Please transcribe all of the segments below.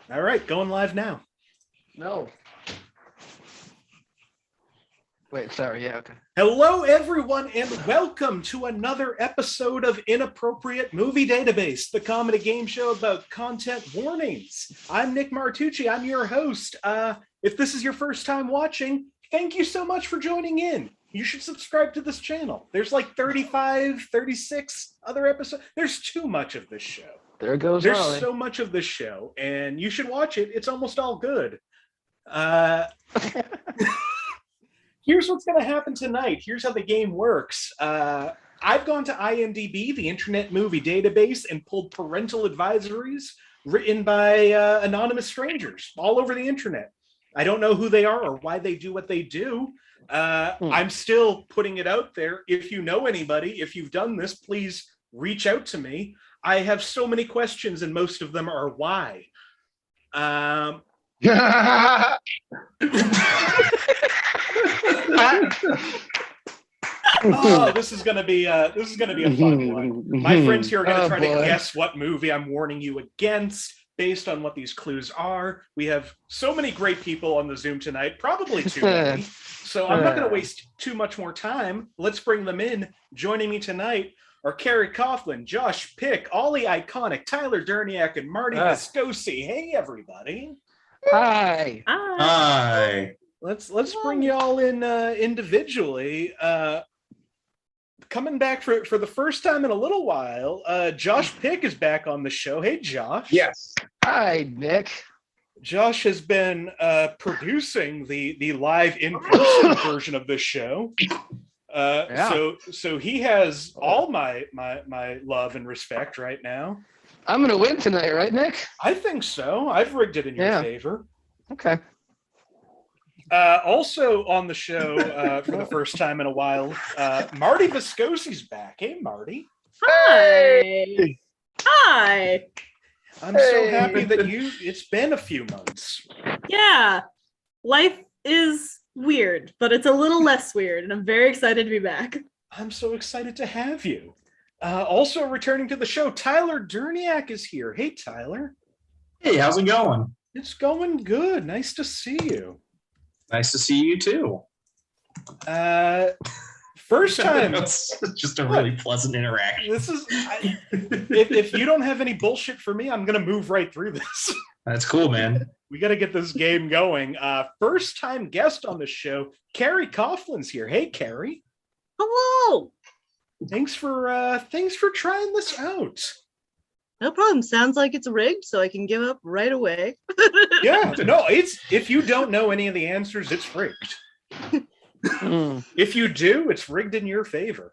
All right, going live now. No. Wait, sorry. Yeah, okay. Hello, everyone, and welcome to another episode of Inappropriate Movie Database, the comedy game show about content warnings. I'm Nick Martucci. I'm your host. If this is your first time watching, thank you so much for joining in. You should subscribe to this channel. There's like 35, 36 other episodes. There's too much of this show. There goes There's Olly. so much of this show, and you should watch it. It's almost all good. Here's what's going to happen tonight. Here's how the game works. I've gone to IMDb, the Internet Movie Database, and pulled parental advisories written by anonymous strangers all over the internet. I don't know who they are or why they do what they do. I'm still putting it out there. If you know anybody, if you've done this, please reach out to me. I have so many questions, and most of them are why. Oh, this is gonna be a fun one. My friends here are gonna try to guess what movie I'm warning you against based on what these clues are. We have so many great people on the Zoom tonight, probably too many. So I'm not gonna waste too much more time. Let's bring them in. Joining me tonight are Carrie Coughlin, Josh Pick, Olly Iconic, Tyler Durniak, and Marty Viscosi. Hey, everybody. Hi. Hi. Let's bring y'all in individually. Coming back for the first time in a little while, Josh Pick is back on the show. Hey, Josh. Yes. Hi, Nick. Josh has been producing the live in-person version of this show. So he has all my love and respect right now. I'm gonna win tonight, right, Nick? I think so. I've rigged it in your favor. Okay. Also on the show for the first time in a while, Marty Viscosi's back. Hey, Marty. Hi. Hi. I'm so happy that it's been a few months. Yeah. Life is weird, but it's a little less weird, and I'm very excited to be back. I'm so excited to have you. Also returning to the show, Tyler Durniak is here. Hey, Tyler. Hey, how's it going? It's going good. Nice to see you. Nice to see you too. First time. It's just a really pleasant interaction. This is if you don't have any bullshit for me, I'm gonna move right through this. That's cool, man. We got to get this game going. First time guest on the show, Carrie Coughlin's here. Hey, Carrie. Hello. Thanks for trying this out. No problem. Sounds like it's rigged, so I can give up right away. Yeah, no, if you don't know any of the answers, it's rigged. If you do, it's rigged in your favor.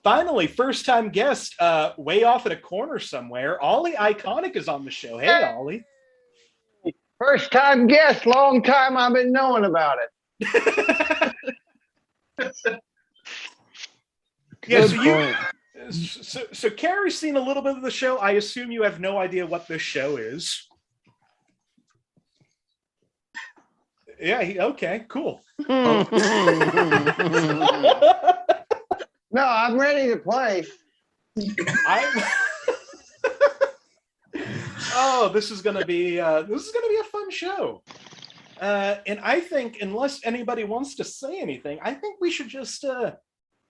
Finally, first time guest, way off in a corner somewhere, Olly Iconic is on the show. Hey, Olly. First time guest, long time I've been knowing about it. Yeah, so Carrie's seen a little bit of the show. I assume you have no idea what this show is. Yeah, okay, cool. No, I'm ready to play. Oh, this is gonna be a fun show. And I think, unless anybody wants to say anything, I think we should just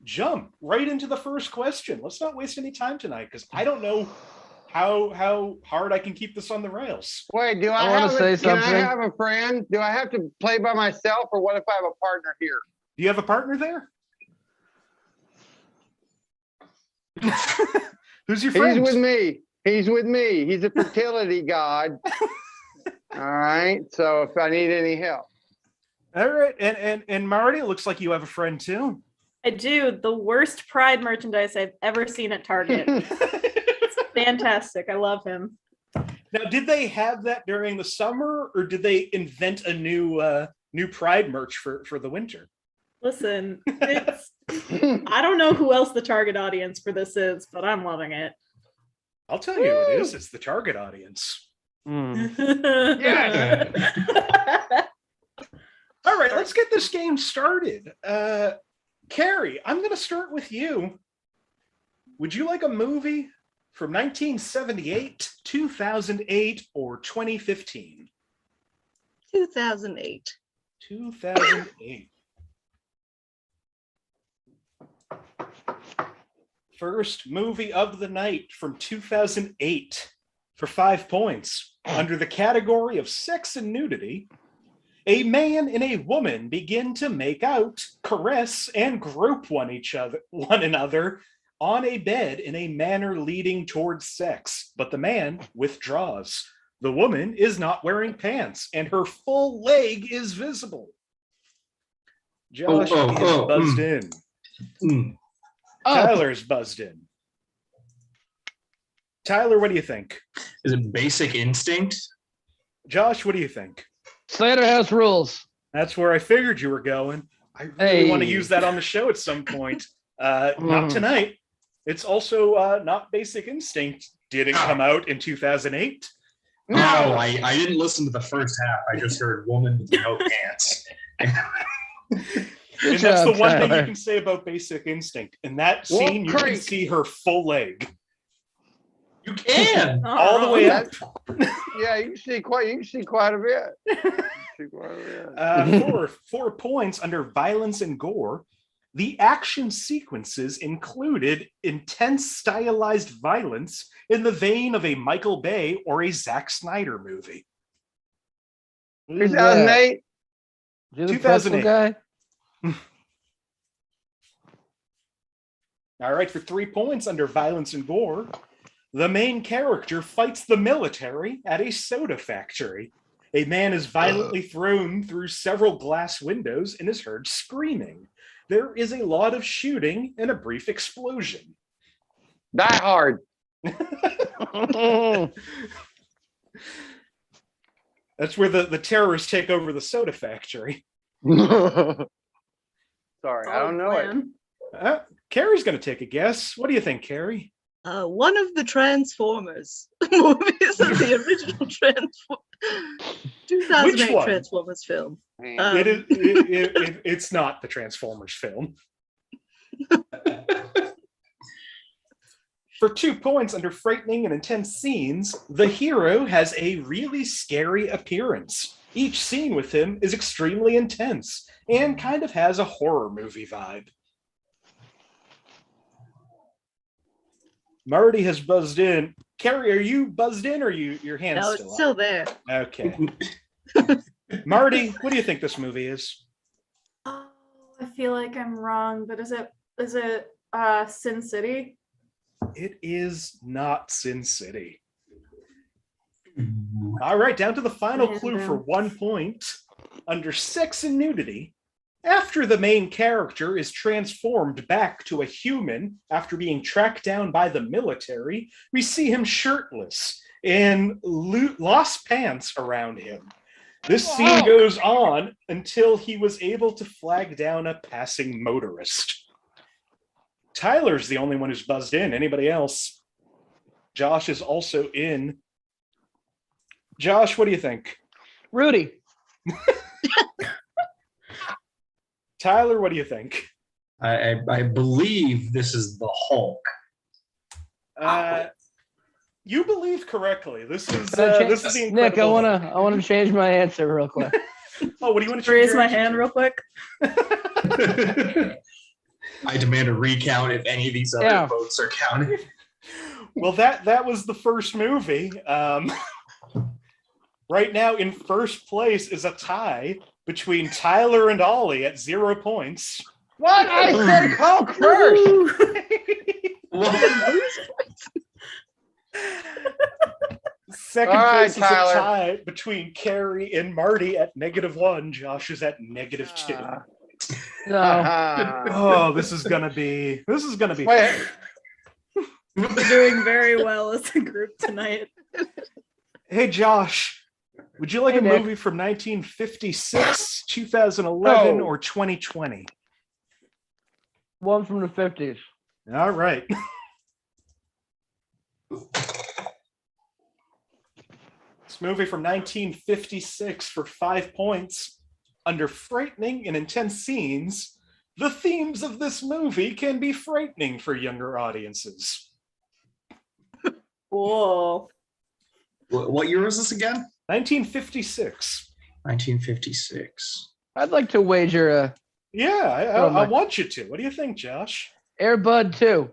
jump right into the first question. Let's not waste any time tonight, because I don't know how hard I can keep this on the rails. Wait, can I have a friend? Do I have to play by myself, or what if I have a partner here? Do you have a partner there? Who's your friend? He's with me. He's a fertility god. All right. So if I need any help. All right. And Marty, it looks like you have a friend too. I do. The worst Pride merchandise I've ever seen at Target. It's fantastic. I love him. Now, did they have that during the summer, or did they invent a new Pride merch for the winter? Listen, I don't know who else the target audience for this is, but I'm loving it. I'll tell you who it is. It's the target audience. Yeah. All right, let's get this game started. Carrie, I'm going to start with you. Would you like a movie from 1978 2008 or 2015? 2008. 2008. First movie of the night from 2008 for 5 points. Under the category of sex and nudity, a man and a woman begin to make out, caress, and grope one another on a bed in a manner leading towards sex, but the man withdraws. The woman is not wearing pants, and her full leg is visible. Josh is buzzed in. Tyler's buzzed in. Tyler, what do you think? Is it Basic Instinct? Josh, what do you think? Slater House Rules. That's where I figured you were going. I really want to use that on the show at some point. Not tonight. It's also not Basic Instinct. Didn't come out in 2008. No, I didn't listen to the first half. I just heard woman with no pants. And that's the one thing you can say about Basic Instinct. In that scene, you can see her full leg. You can all the way up. Yeah, you can see quite a bit. 4 points under violence and gore. The action sequences included intense stylized violence in the vein of a Michael Bay or a Zack Snyder movie. 2008. 2008. Guy? All right, for 3 points under violence and gore, the main character fights the military at a soda factory. A man is violently thrown through several glass windows and is heard screaming. There is a lot of shooting and a brief explosion. Die Hard. That's where the terrorists take over the soda factory. Sorry, I don't know it. Carrie's going to take a guess. What do you think, Carrie? One of the Transformers movies of the original 2008 Transformers film. It's not the Transformers film. For 2 points under frightening and intense scenes, the hero has a really scary appearance. Each scene with him is extremely intense and kind of has a horror movie vibe. Marty has buzzed in. Carrie, are you buzzed in or your hand's No, still it's up? still there. Okay. Marty, what do you think this movie is? Oh, I feel like I'm wrong, but is it Sin City? It is not Sin City. All right, down to the final clue for 1 point. Under sex and nudity, after the main character is transformed back to a human after being tracked down by the military, we see him shirtless and lost pants around him. This scene goes on until he was able to flag down a passing motorist. Tyler's the only one who's buzzed in. Anybody else? Josh is also in. Josh, what do you think? Rudy. Tyler, what do you think? I believe this is the Hulk. You believe correctly. This is the Nick. I Incredible wanna change my answer real quick. Oh, what do you want to Raise my hand real quick. I demand a recount if any of these other votes are counted. Well, that was the first movie. Right now, in first place is a tie between Tyler and Olly at 0 points. What? I said Hulk first. Second All right, place is Tyler. a tie between Carrie and Marty at -1. Josh is at -2. No. Oh, this is gonna be. Wait. We're doing very well as a group tonight. Hey, Josh, would you like a Nick. movie from 1956, 2011, No. or 2020? One from the 50s. All right. This movie from 1956 for 5 points. Under frightening and intense scenes, the themes of this movie can be frightening for younger audiences. Cool. What year was this again? 1956. 1956. I'd like to wager Yeah, Oh, I my. want you to. What do you think, Josh? Air Bud 2.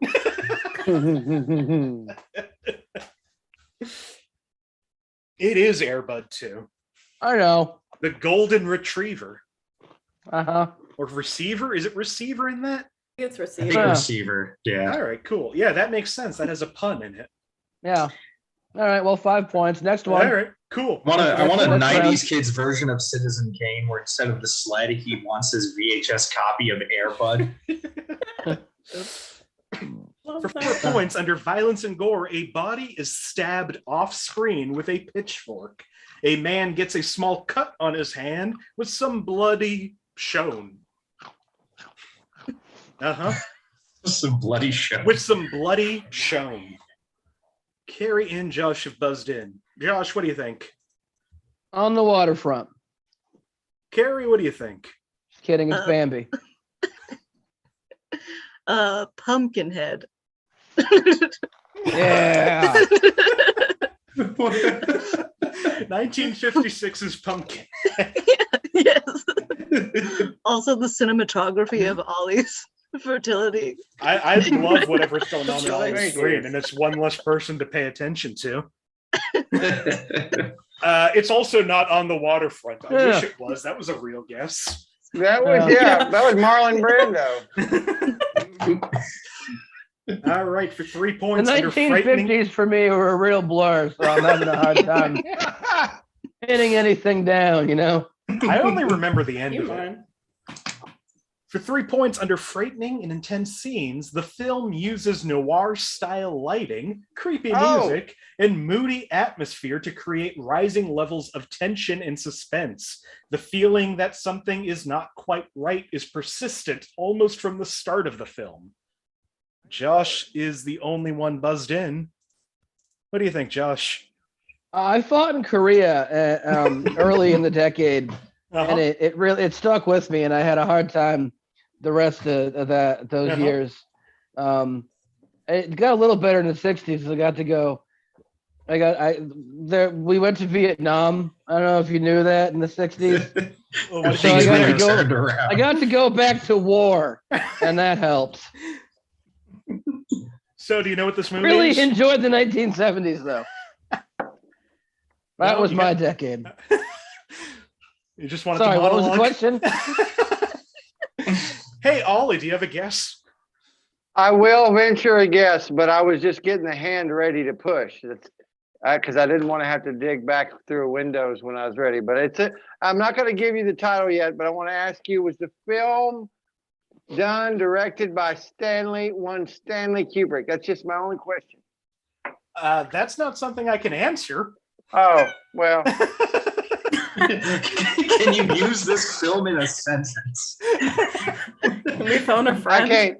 It is Airbud 2. I know. The Golden Retriever. Uh-huh. Or Receiver? Is it Receiver in that? It's I received. think Yeah. receiver. Yeah. All right, cool. Yeah, that makes sense. That has a pun in it. Yeah. All right, well, 5 points. Next one. All right, cool. I want a Next round. 90s kids version of Citizen Kane where instead of the sled, he wants his VHS copy of Airbud. For 4 points, under violence and gore, a body is stabbed off screen with a pitchfork. A man gets a small cut on his hand with some bloody shown. Some bloody show. With some bloody shown. Carrie and Josh have buzzed in. Josh, what do you think? On the waterfront. Carrie, what do you think? Just kidding, it's Bambi. Pumpkinhead. Yeah. 1956's Pumpkin. Yes. Also, the cinematography of Ollie's fertility. I love whatever's going on on the Thank screen, and it's one less person to pay attention to. It's also not on the waterfront. I wish it was. That was a real guess. That was that was Marlon Brando. All right, for 3 The points under frightening. 1950s for me were a real blur, so I'm having a hard time hitting anything down, you know? I only remember the end You of it. won. For 3 points under frightening and intense scenes, the film uses noir-style lighting, creepy music, and moody atmosphere to create rising levels of tension and suspense. The feeling that something is not quite right is persistent almost from the start of the film. Josh is the only one buzzed in. What do you think, Josh? I fought in Korea early in the decade, and it stuck with me, and I had a hard time the rest of those years. It got a little better in the 60s. I got to go. We went to Vietnam. I don't know if you knew that in the 60s. I got to go back to war, and that helped. So, do you know what this movie Really is? enjoyed the 1970s, though. That was my decade. You just wanted Sorry, to what was the monologue? question? Hey, Ollie, do you have a guess? I will venture a guess, but I was just getting the hand ready to push. Because I didn't want to have to dig back through Windows when I was ready. But I'm not going to give you the title yet, but I want to ask you, was the film directed by Stanley Kubrick? That's just my only question. That's not something I can answer. Oh, well. Can you use this film in a sentence? Can we phone a friend?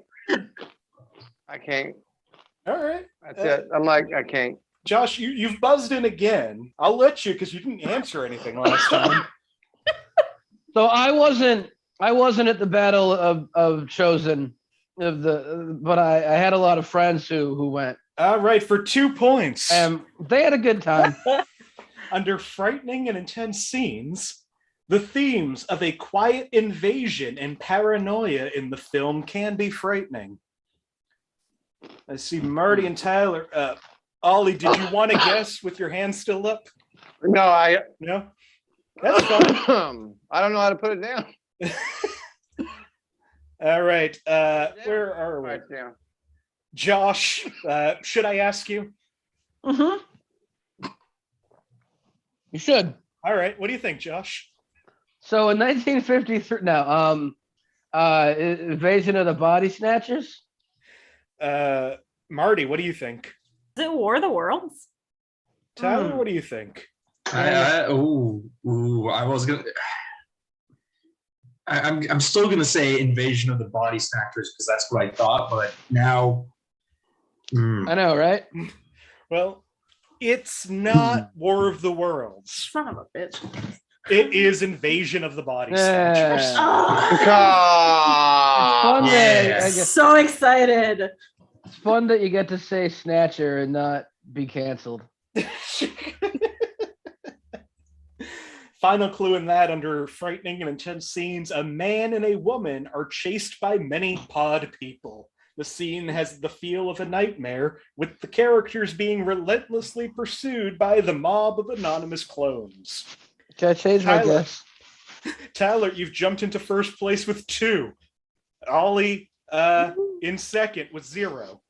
I can't. All right. That's it. I'm like, I can't. Josh, you've buzzed in again. I'll let you because you didn't answer anything last time. So I wasn't at the Battle of Chosen, but I had a lot of friends who went. All right, for 2 points. They had a good time. Under frightening and intense scenes, the themes of a quiet invasion and paranoia in the film can be frightening. I see Marty and Tyler. Ollie, did you want to guess with your hand still up? No, No? That's fine. I don't know how to put it down. All right. Where are we? Right down. Josh, should I ask you? Mm-hmm. You should. All right. What do you think, Josh? So in 1953, Invasion of the Body Snatchers. Marty, what do you think? Is it War of the Worlds? Tyler, what do you think? I was gonna. I'm still gonna say Invasion of the Body Snatchers because that's what I thought, but now. I know, right? Well, it's not War of the Worlds. Son of a bitch. It is Invasion of the Body Yeah. Snatchers. Fun that, I guess, So excited. it's fun that you get to say Snatcher and not be canceled. Final clue in that, under frightening and intense scenes, a man and a woman are chased by many pod people. The scene has the feel of a nightmare, with the characters being relentlessly pursued by the mob of anonymous clones. Can I change my Tyler. guess? Tyler, you've jumped into first place with 2. Ollie in second with 0.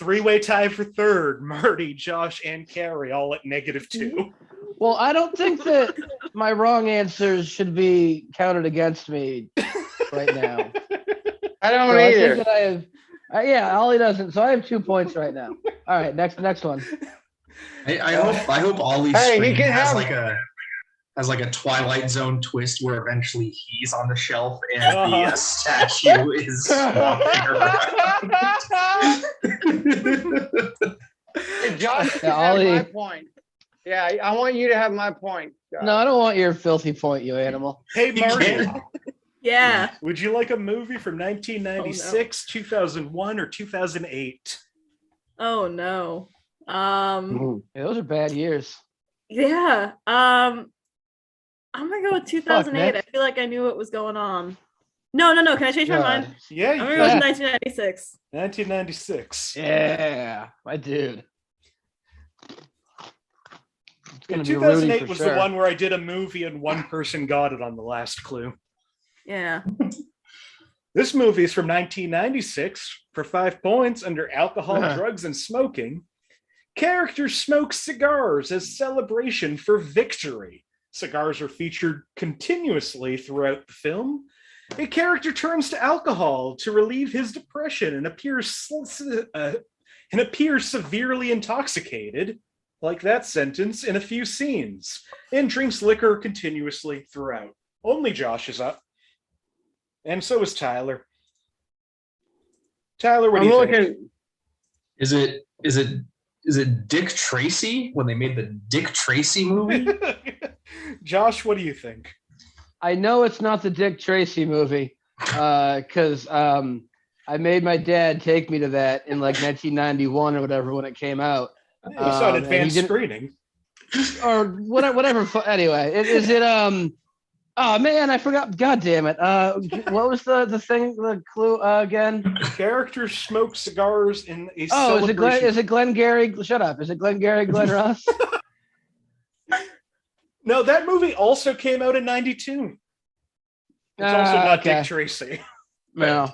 3-way tie for third. Marty, Josh, and Carrie all at -2. Well, I don't think that my wrong answers should be counted against me right now. I don't So I either. think that I have. Yeah, Ollie doesn't. So I have 2 points right now. All right, next one. I hope Ollie's Hey, he screen can has have- like a Twilight Zone twist where eventually he's on the shelf and the statue is walking around. Hey, Josh, Yeah, have Ollie. my point. Yeah, I want you to have my point. Josh. No, I don't want your filthy point, you animal. Hey, Marty, can't. Yeah. would you like a movie from 1996, 2001, or 2008? Oh no. Yeah, those are bad years. Yeah. I'm gonna go with 2008. I Nick. feel like I knew what was going on. No. Can I change my mind? God. Yeah, I'm you gonna go with Yeah. 1996. 1996. Yeah, my dude. It's gonna be Rudy 2008 for was sure. the one where I did a movie and one person got it on the last clue. Yeah. This movie is from 1996 for 5 points under alcohol, drugs, and smoking. Characters smoke cigars as celebration for victory. Cigars are featured continuously throughout the film. A character turns to alcohol to relieve his depression and appears severely intoxicated, like that sentence, in a few scenes, and drinks liquor continuously throughout. Only Josh is up. And so is Tyler. Tyler, what do you think? Is it Dick Tracy when they made the Dick Tracy movie? Josh, what do you think? I know it's not the Dick Tracy movie, because I made my dad take me to that in like 1991 or whatever when it came out. You saw an and he advanced didn't- screening. or whatever. Anyway, is it Oh man, I forgot. God damn it. What was the thing? The clue again? Characters smoke cigars in a Oh, celebration. is it Glenn Gary? Shut up. Is it Glenn Gary? Glenn Ross? No, that movie also came out in 92. It's also not okay. Dick Tracy. No.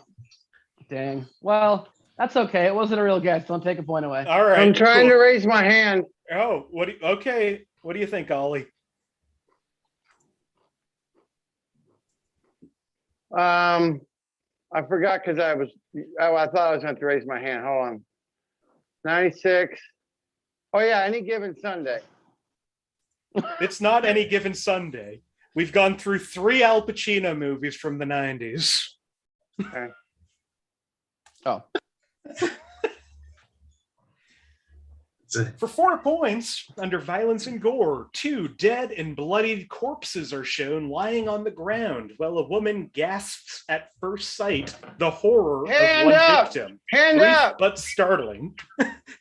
Dang. Well, that's okay. It wasn't a real guess. Don't take a point away. All right. I'm trying to cool. raise my hand. Oh, okay. What do you think, Ollie? I forgot because I thought I was going to raise my hand. Hold on. 96. Oh yeah, Any Given Sunday. It's not Any Given Sunday. We've gone through 3 Al Pacino movies from the 90s. Okay. Oh. For 4 points, under violence and gore, 2 dead and bloodied corpses are shown lying on the ground while a woman gasps at first sight the horror Hand of one up! victim. Hand Brief up! but startling.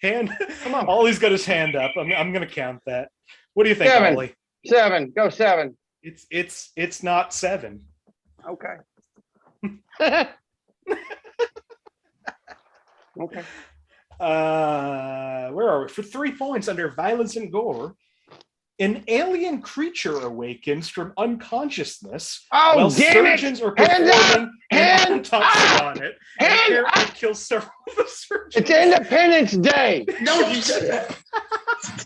Come on. Ollie's got his hand up. I'm going to count that. What do you think, 7. Ollie? 7. Go 7. It's not 7. Okay. Okay. Where are we? For 3 points under violence and gore, an alien creature awakens from unconsciousness Oh, while damn it! surgeons are Hands up! performing an Hands autopsy up! on it. And Hands the character up! kills several of the surgeons. It's Independence Day. No, you said that.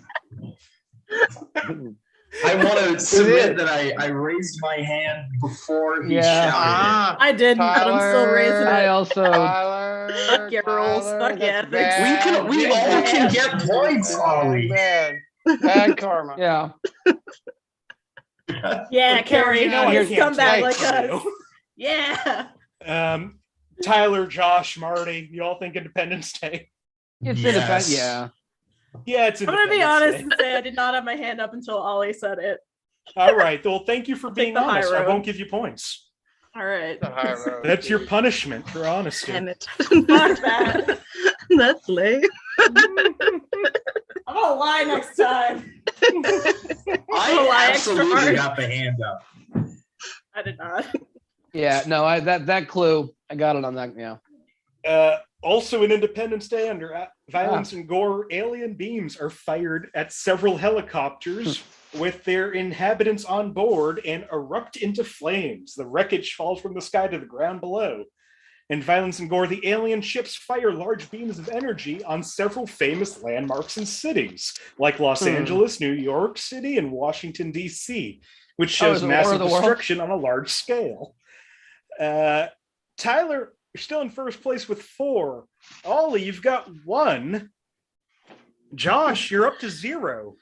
I want to submit that I raised my hand before he Yeah. shouted I didn't, but I'm still raising I it. also Tyler. Fuck your rules. Fuck yeah. that's We bad. all can get points, Ollie. Bad. Bad karma. yeah. Yeah, Carrie, you know I you can't scumbag take like us. you. Yeah. Tyler, Josh, Marty, you all think Independence Day? It's Yes. independent. Yeah. Yeah, it's I'm gonna be Independence honest Day. and say I did not have my hand up until Ollie said it. All right. Well, thank you for being the high honest. I road. won't give you points. All right. The high road, That's your dude. punishment for honesty. Damn it. Fuck that. That's lame. I'm gonna lie next time. I extra absolutely hard. got the hand up. I did not. Yeah, no, that clue, I got it on that. Yeah. Also in Independence Day, under violence and gore, alien beams are fired at several helicopters with their inhabitants on board and erupt into flames. The wreckage falls from the sky to the ground below. In Violence and Gore, the alien ships fire large beams of energy on several famous landmarks and cities, like Los Angeles, New York City, and Washington, D.C., which shows massive destruction on a large scale. Tyler, you're still in first place with 4. Olly, you've got 1. Josh, you're up to 0.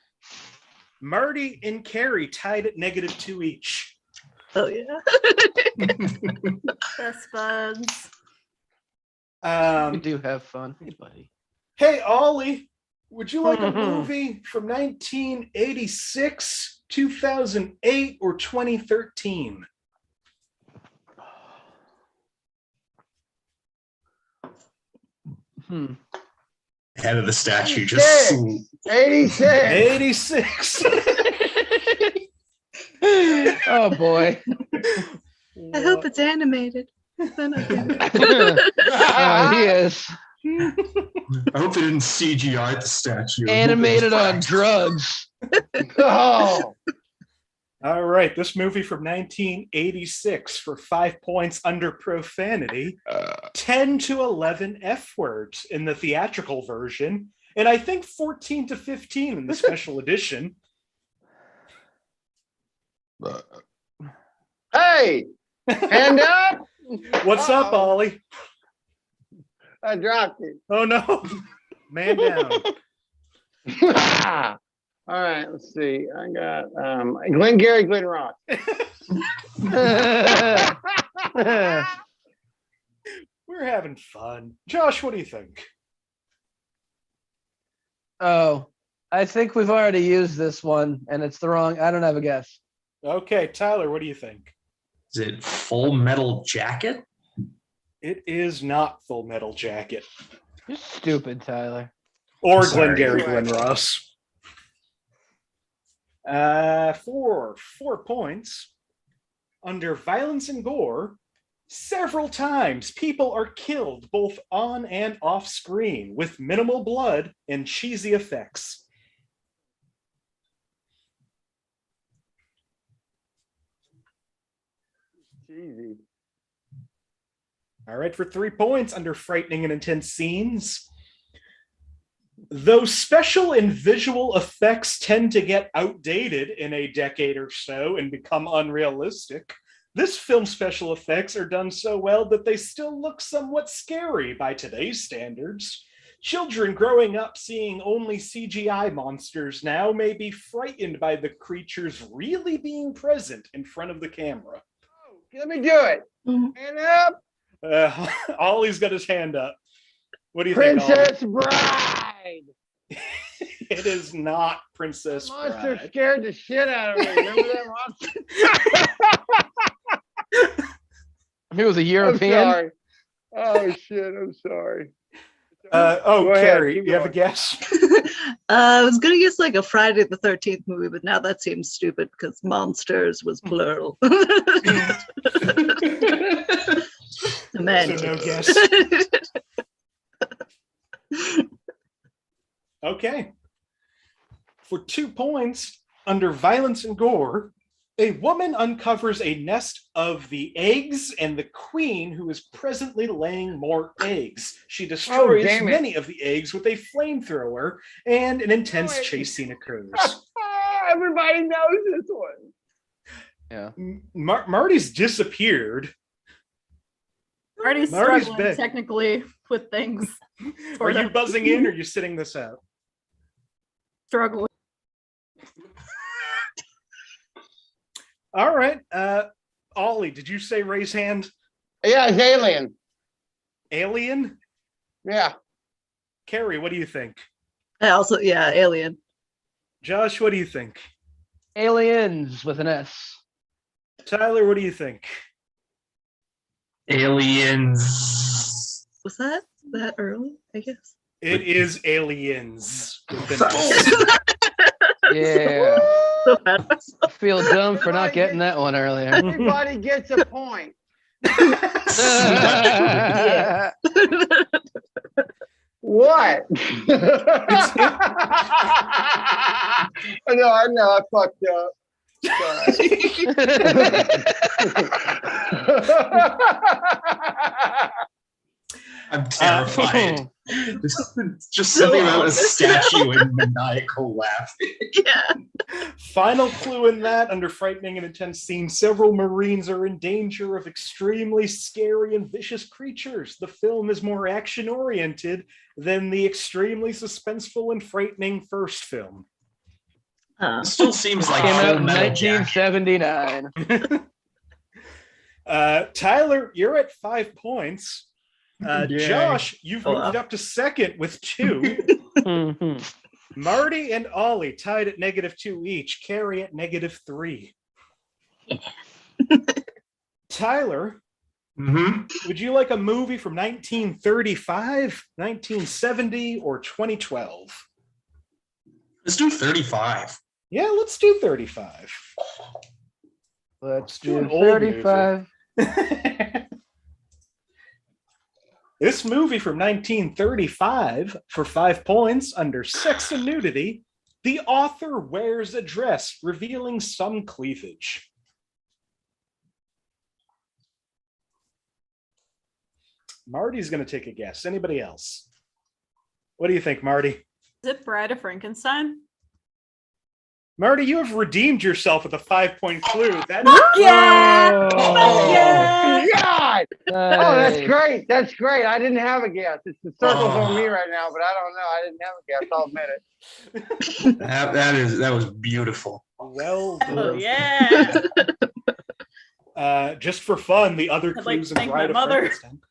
Marty and Carrie tied at -2 each. Oh yeah. Best buds. We do have fun. Hey, buddy. Hey, Olly, would you like a movie from 1986, 2008, or 2013? Head of the statue just 86. 86. Oh boy. I hope it's animated. Then I can- He is I hope they didn't CGI the statue. animated on drugs. Oh, All right, this movie from 1986 for 5 points under profanity, 10 to 11 F words in the theatrical version, and I think 14 to 15 in the special edition. hey, hand up. What's up, Olly? I dropped it. Oh no, man down. All right, let's see. I got Glenn Gary, Glenn Ross. We're having fun. Josh, what do you think? Oh, I think we've already used this one, and it's the wrong. I don't have a guess. Okay, Tyler, what do you think? Is it Full Metal Jacket? It is not Full Metal Jacket. You're stupid, Tyler. Or Sorry. Glengarry Glen Ross. For 4 points, under Violence and Gore, several times people are killed both on and off screen with minimal blood and cheesy effects. Cheesy. All right, for 3 points, under Frightening and Intense Scenes. Though special and visual effects tend to get outdated in a decade or so and become unrealistic, this film's special effects are done so well that they still look somewhat scary by today's standards. Children growing up seeing only CGI monsters now may be frightened by the creatures really being present in front of the camera. Let me do it. Mhm. Hand up. Olly's got his hand up. What do you think, Princess Bride. It is not Princess Monster Bride. scared the shit out of me. Remember that monster? He was a I'm European. sorry. Oh shit! I'm sorry. Go ahead, Carrie, you have a guess? I was gonna guess like a Friday the 13th movie, but now that seems stupid because monsters was plural. Man. So no guess. Okay. For 2 points, under Violence and Gore, a woman uncovers a nest of the eggs and the queen who is presently laying more eggs. She destroys damn it. many of the eggs with a flamethrower, and an intense chase scene occurs. Everybody knows this one. Yeah. Marty's disappeared. Marty's Marty's struggling big. technically with things. Are Sort you of. buzzing in or are you sitting this out? Struggling. All right. Olly, did you say raise hand? Yeah, it's Alien. Alien? Yeah. Carrie, what do you think? I also, yeah, Alien. Josh, what do you think? Aliens with an S. Tyler, what do you think? Aliens. Was that early? I guess. It is Aliens. Yeah. So bad. I feel dumb for not getting that one earlier. Everybody gets a point. Yeah. What? I know, I fucked up. I'm terrified. Just something about a statue and maniacal laughing. Yeah. Final clue in that, under frightening and intense scenes, several Marines are in danger of extremely scary and vicious creatures. The film is more action-oriented than the extremely suspenseful and frightening first film. It still seems like Came out Full in Metal Jacket. 1979. Tyler, you're at 5 points. Yay. Josh, you've moved up to second with 2. Mhm. Marty and Olly tied at -2 each. Carrie at -3. Tyler, would you like a movie from 1935, 1970, or 2012? Let's do 35. Yeah, let's do 35. Let's do an do old 35. This movie from 1935, for 5 points, under sex and nudity, the author wears a dress revealing some cleavage. Marty's going to take a guess. Anybody else? What do you think, Marty? Is it Bride of Frankenstein? Marty, you have redeemed yourself with a 5-point clue. That Yeah! Oh. Yeah! God! Oh, that's great. That's great. I didn't have a guess. It's the circles on me right now, but I don't know. I didn't have a guess. I'll admit it. That was beautiful. well Oh, done. yeah. Just for fun, the other I'd like clues to in thank Bride my of mother. Frankenstein.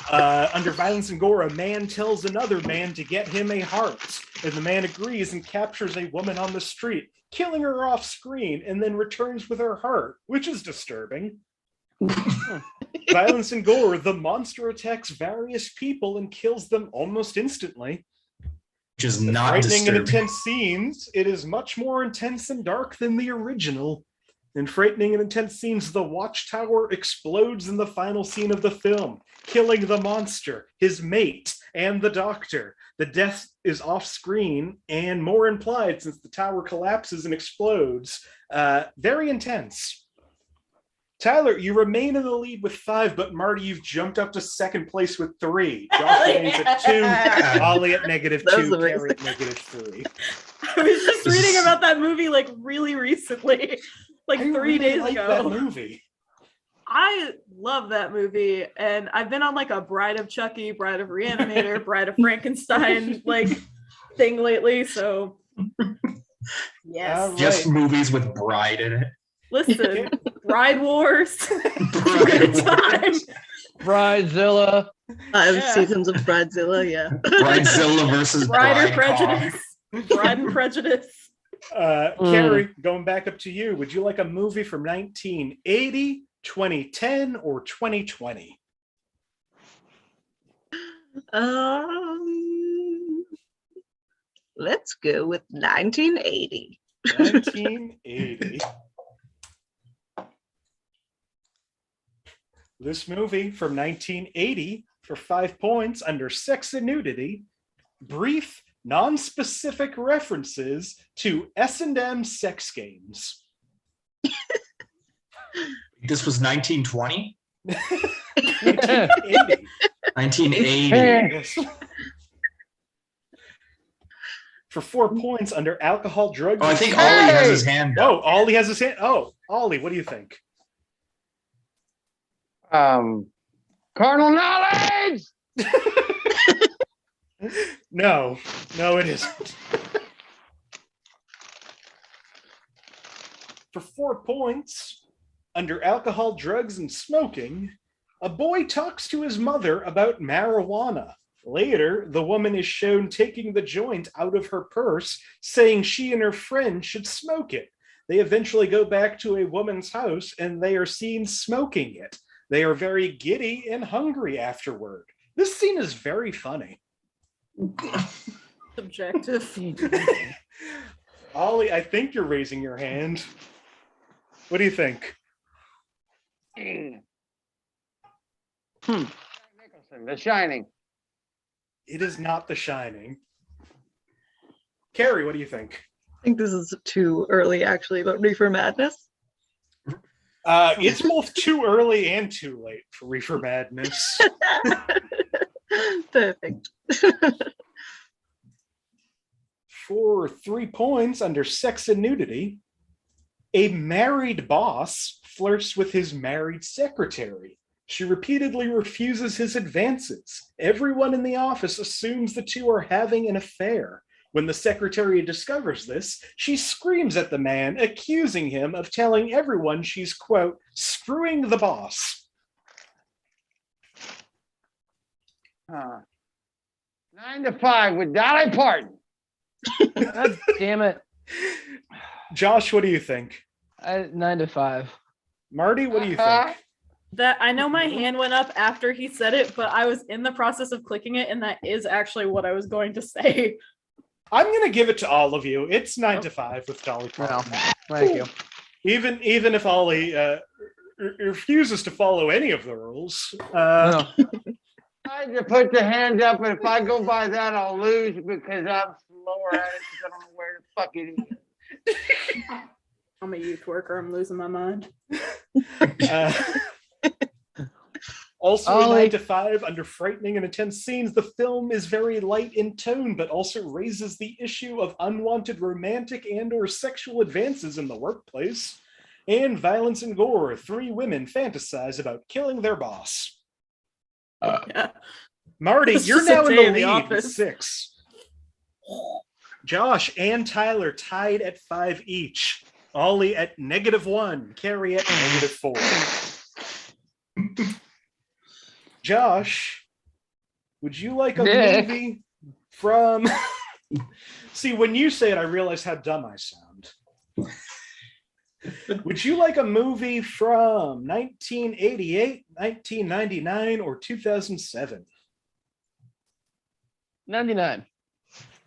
Uh, Under violence and gore, a man tells another man to get him a heart, and the man agrees and captures a woman on the street, killing her off screen, and then returns with her heart, which is disturbing. Violence and gore, the monster attacks various people and kills them almost instantly. Which is The not frightening and disturbing. intense scenes, it is much more intense and dark than the original. In frightening and intense scenes, the watchtower explodes in the final scene of the film, killing the monster, his mate, and the doctor. The death is off screen and more implied since the tower collapses and explodes. Very intense. Tyler, you remain in the lead with 5, but Marty, you've jumped up to second place with 3. Josh remains at 2, Olly at -2, That was Carrie at -3. I was just reading about that movie like really recently, like I 3 really days like ago. that movie. I love that movie, and I've been on like a Bride of Chucky, Bride of Reanimator, Bride of Frankenstein like thing lately. So yes, All right. Just movies with bride in it. listen, Bride Wars, Bride time. Bridezilla. 5 Yeah. seasons of Bridezilla, yeah. Bridezilla versus Bride or Bride Con. Prejudice, Bride and Prejudice. Carrie, going back up to you, would you like a movie from 1980, 2010, or 2020? Let's go with 1980. 1980. This movie from 1980, for 5 points, under sex and nudity, brief, non-specific references to S&M sex games. This was 1920? 1980. 1980. Yes. For 4 points, under alcohol, drugs. Oh, I and think smoking. Ollie has his hand up. Oh, Ollie has his hand. Oh, Ollie, what do you think? Carnal knowledge. No, it isn't. For 4 points, under alcohol, drugs, and smoking, a boy talks to his mother about marijuana. Later, the woman is shown taking the joint out of her purse, saying she and her friend should smoke it. They eventually go back to a woman's house and they are seen smoking it. They are very giddy and hungry afterward. This scene is very funny. Subjective. Olly, I think you're raising your hand. What do you think? Nicholson, The Shining. It is not The Shining. Carrie, what do you think? I think this is too early, actually, but Reefer Madness. It's both too early and too late for Reefer Madness. Perfect. For 3 points under sex and nudity, a married boss flirts with his married secretary. She repeatedly refuses his advances. Everyone in the office assumes the two are having an affair. When the secretary discovers this, she screams at the man, accusing him of telling everyone she's, quote, screwing the boss. 9 to 5 with Dolly Parton. God damn it. Josh, what do you think? 9 to 5. Marty, what do you think? That I know my hand went up after he said it, but I was in the process of clicking it, and that is actually what I was going to say. I'm going to give it to all of you. It's 9 to 5 with Dolly Parton. No, thank you. Even if Olly refuses to follow any of the rules. No. I had to put the hand up, and if I go by that, I'll lose because I'm slower at it because I don't know where the fuck it is. I'm a youth worker. I'm losing my mind. Also, Olly. 9 to 5 under frightening and intense scenes, the film is very light in tone, but also raises the issue of unwanted romantic and/or sexual advances in the workplace. And violence and gore. 3 women fantasize about killing their boss. Yeah. Marty, It's you're just a now in day the in the lead with office. 6. Josh and Tyler tied at 5 each. Olly at -1. Carrie at -4. Josh, would you like a Nick. movie from... See, when you say it, I realize how dumb I sound. Would you like a movie from 1988, 1999, or 2007? 99.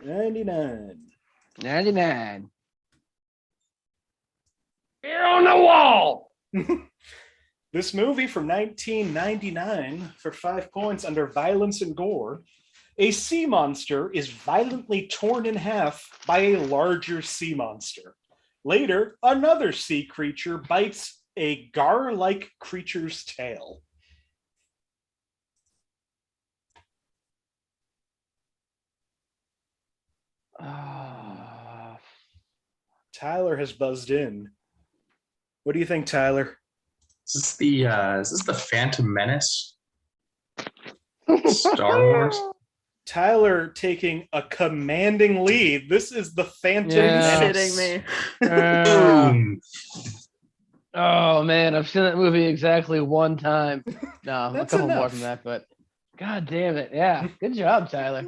99. 99. You're on the wall. This movie from 1999 for 5 points under violence and gore. A sea monster is violently torn in half by a larger sea monster. Later, another sea creature bites a gar-like creature's tail. Tyler has buzzed in. What do you think, Tyler? Is this the Phantom Menace? Star Wars? Tyler taking a commanding lead. This is the Phantom Yeah. Menace. Shitting me. Boom. Oh man, I've seen that movie exactly 1 time. No, a That's couple more enough. than that, but god damn it. Yeah. Good job, Tyler.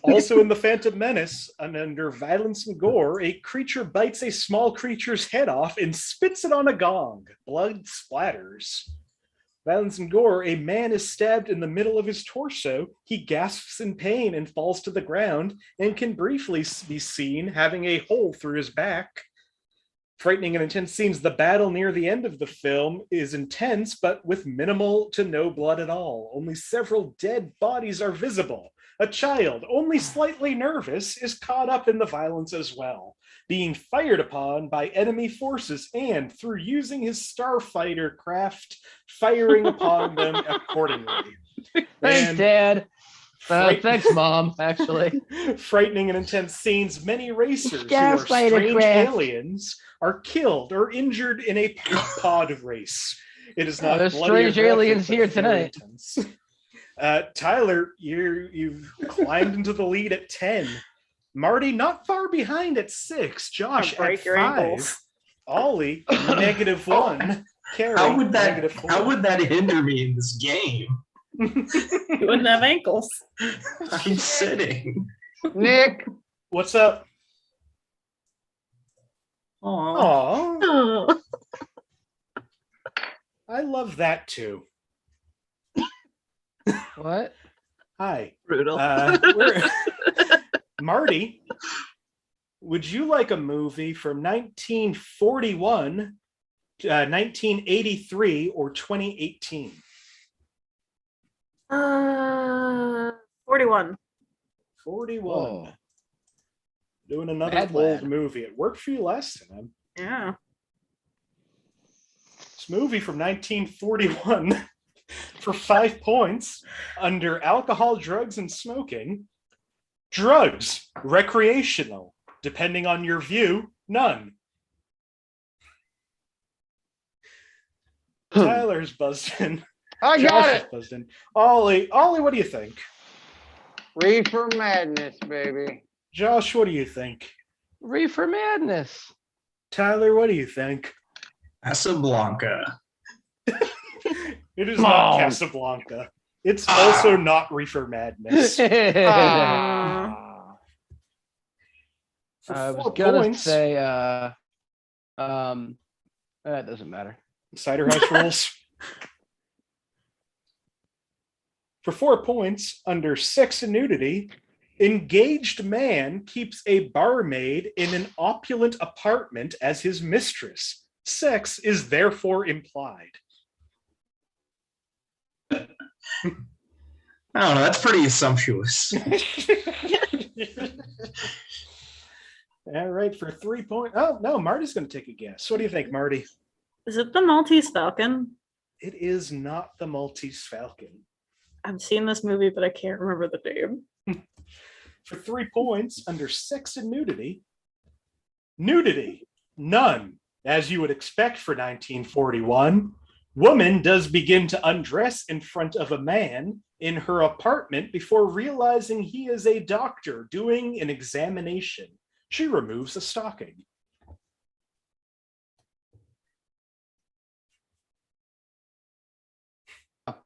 Also in the Phantom Menace, and under violence and gore, a creature bites a small creature's head off and spits it on a gong. Blood splatters. Violence and gore, a man is stabbed in the middle of his torso. He gasps in pain and falls to the ground and can briefly be seen having a hole through his back. Frightening and intense scenes. The battle near the end of the film is intense, but with minimal to no blood at all. Only several dead bodies are visible. A child, only slightly nervous, is caught up in the violence as well, being fired upon by enemy forces and, through using his starfighter craft, firing upon them accordingly. Thanks, And Dad. fright- Thanks, Mom, actually. frightening and intense scenes. Many racers who are Starfighter strange craft. aliens are killed or injured in a pod race. It is not There's bloody or strange aliens graphic, here but very tonight. intense. Tyler, you've climbed into the lead at 10. Marty, not far behind at 6. Josh Break at your 5. ankles. Ollie, -1. Carrie, How would -4. that hinder me in this game? You wouldn't have ankles. I'm sitting. Nick, What's up? Aw. Aw, Oh, I love that too. What? Hi. brutal. Marty, Would you like a movie from 1941, 1983, or 2018? 41. 41. Whoa. Doing another Bad old lad. movie. It worked for you last time. Yeah. This movie from 1941 for 5 points under alcohol, drugs, and smoking. Drugs, recreational. Depending on your view, none. Tyler's buzzed in. I Josh got is it. buzzed in. Ollie, what do you think? Reefer Madness, baby. Josh, what do you think? Reefer Madness. Tyler, what do you think? Casablanca. It is Come not on. Casablanca. It's also not Reefer Madness. Ah. For I was 4 gonna points, say, that doesn't matter. Cider House Rules. For 4 points, under sex and nudity, engaged man keeps a barmaid in an opulent apartment as his mistress. Sex is therefore implied. I don't know. That's pretty sumptuous. All right, for 3 points. Oh, no, Marty's going to take a guess. What do you think, Marty? Is it the Maltese Falcon? It is not the Maltese Falcon. I've seen this movie, but I can't remember the name. For 3 points, under sex and nudity, none, as you would expect for 1941. Woman does begin to undress in front of a man in her apartment before realizing he is a doctor doing an examination. She removes a stocking.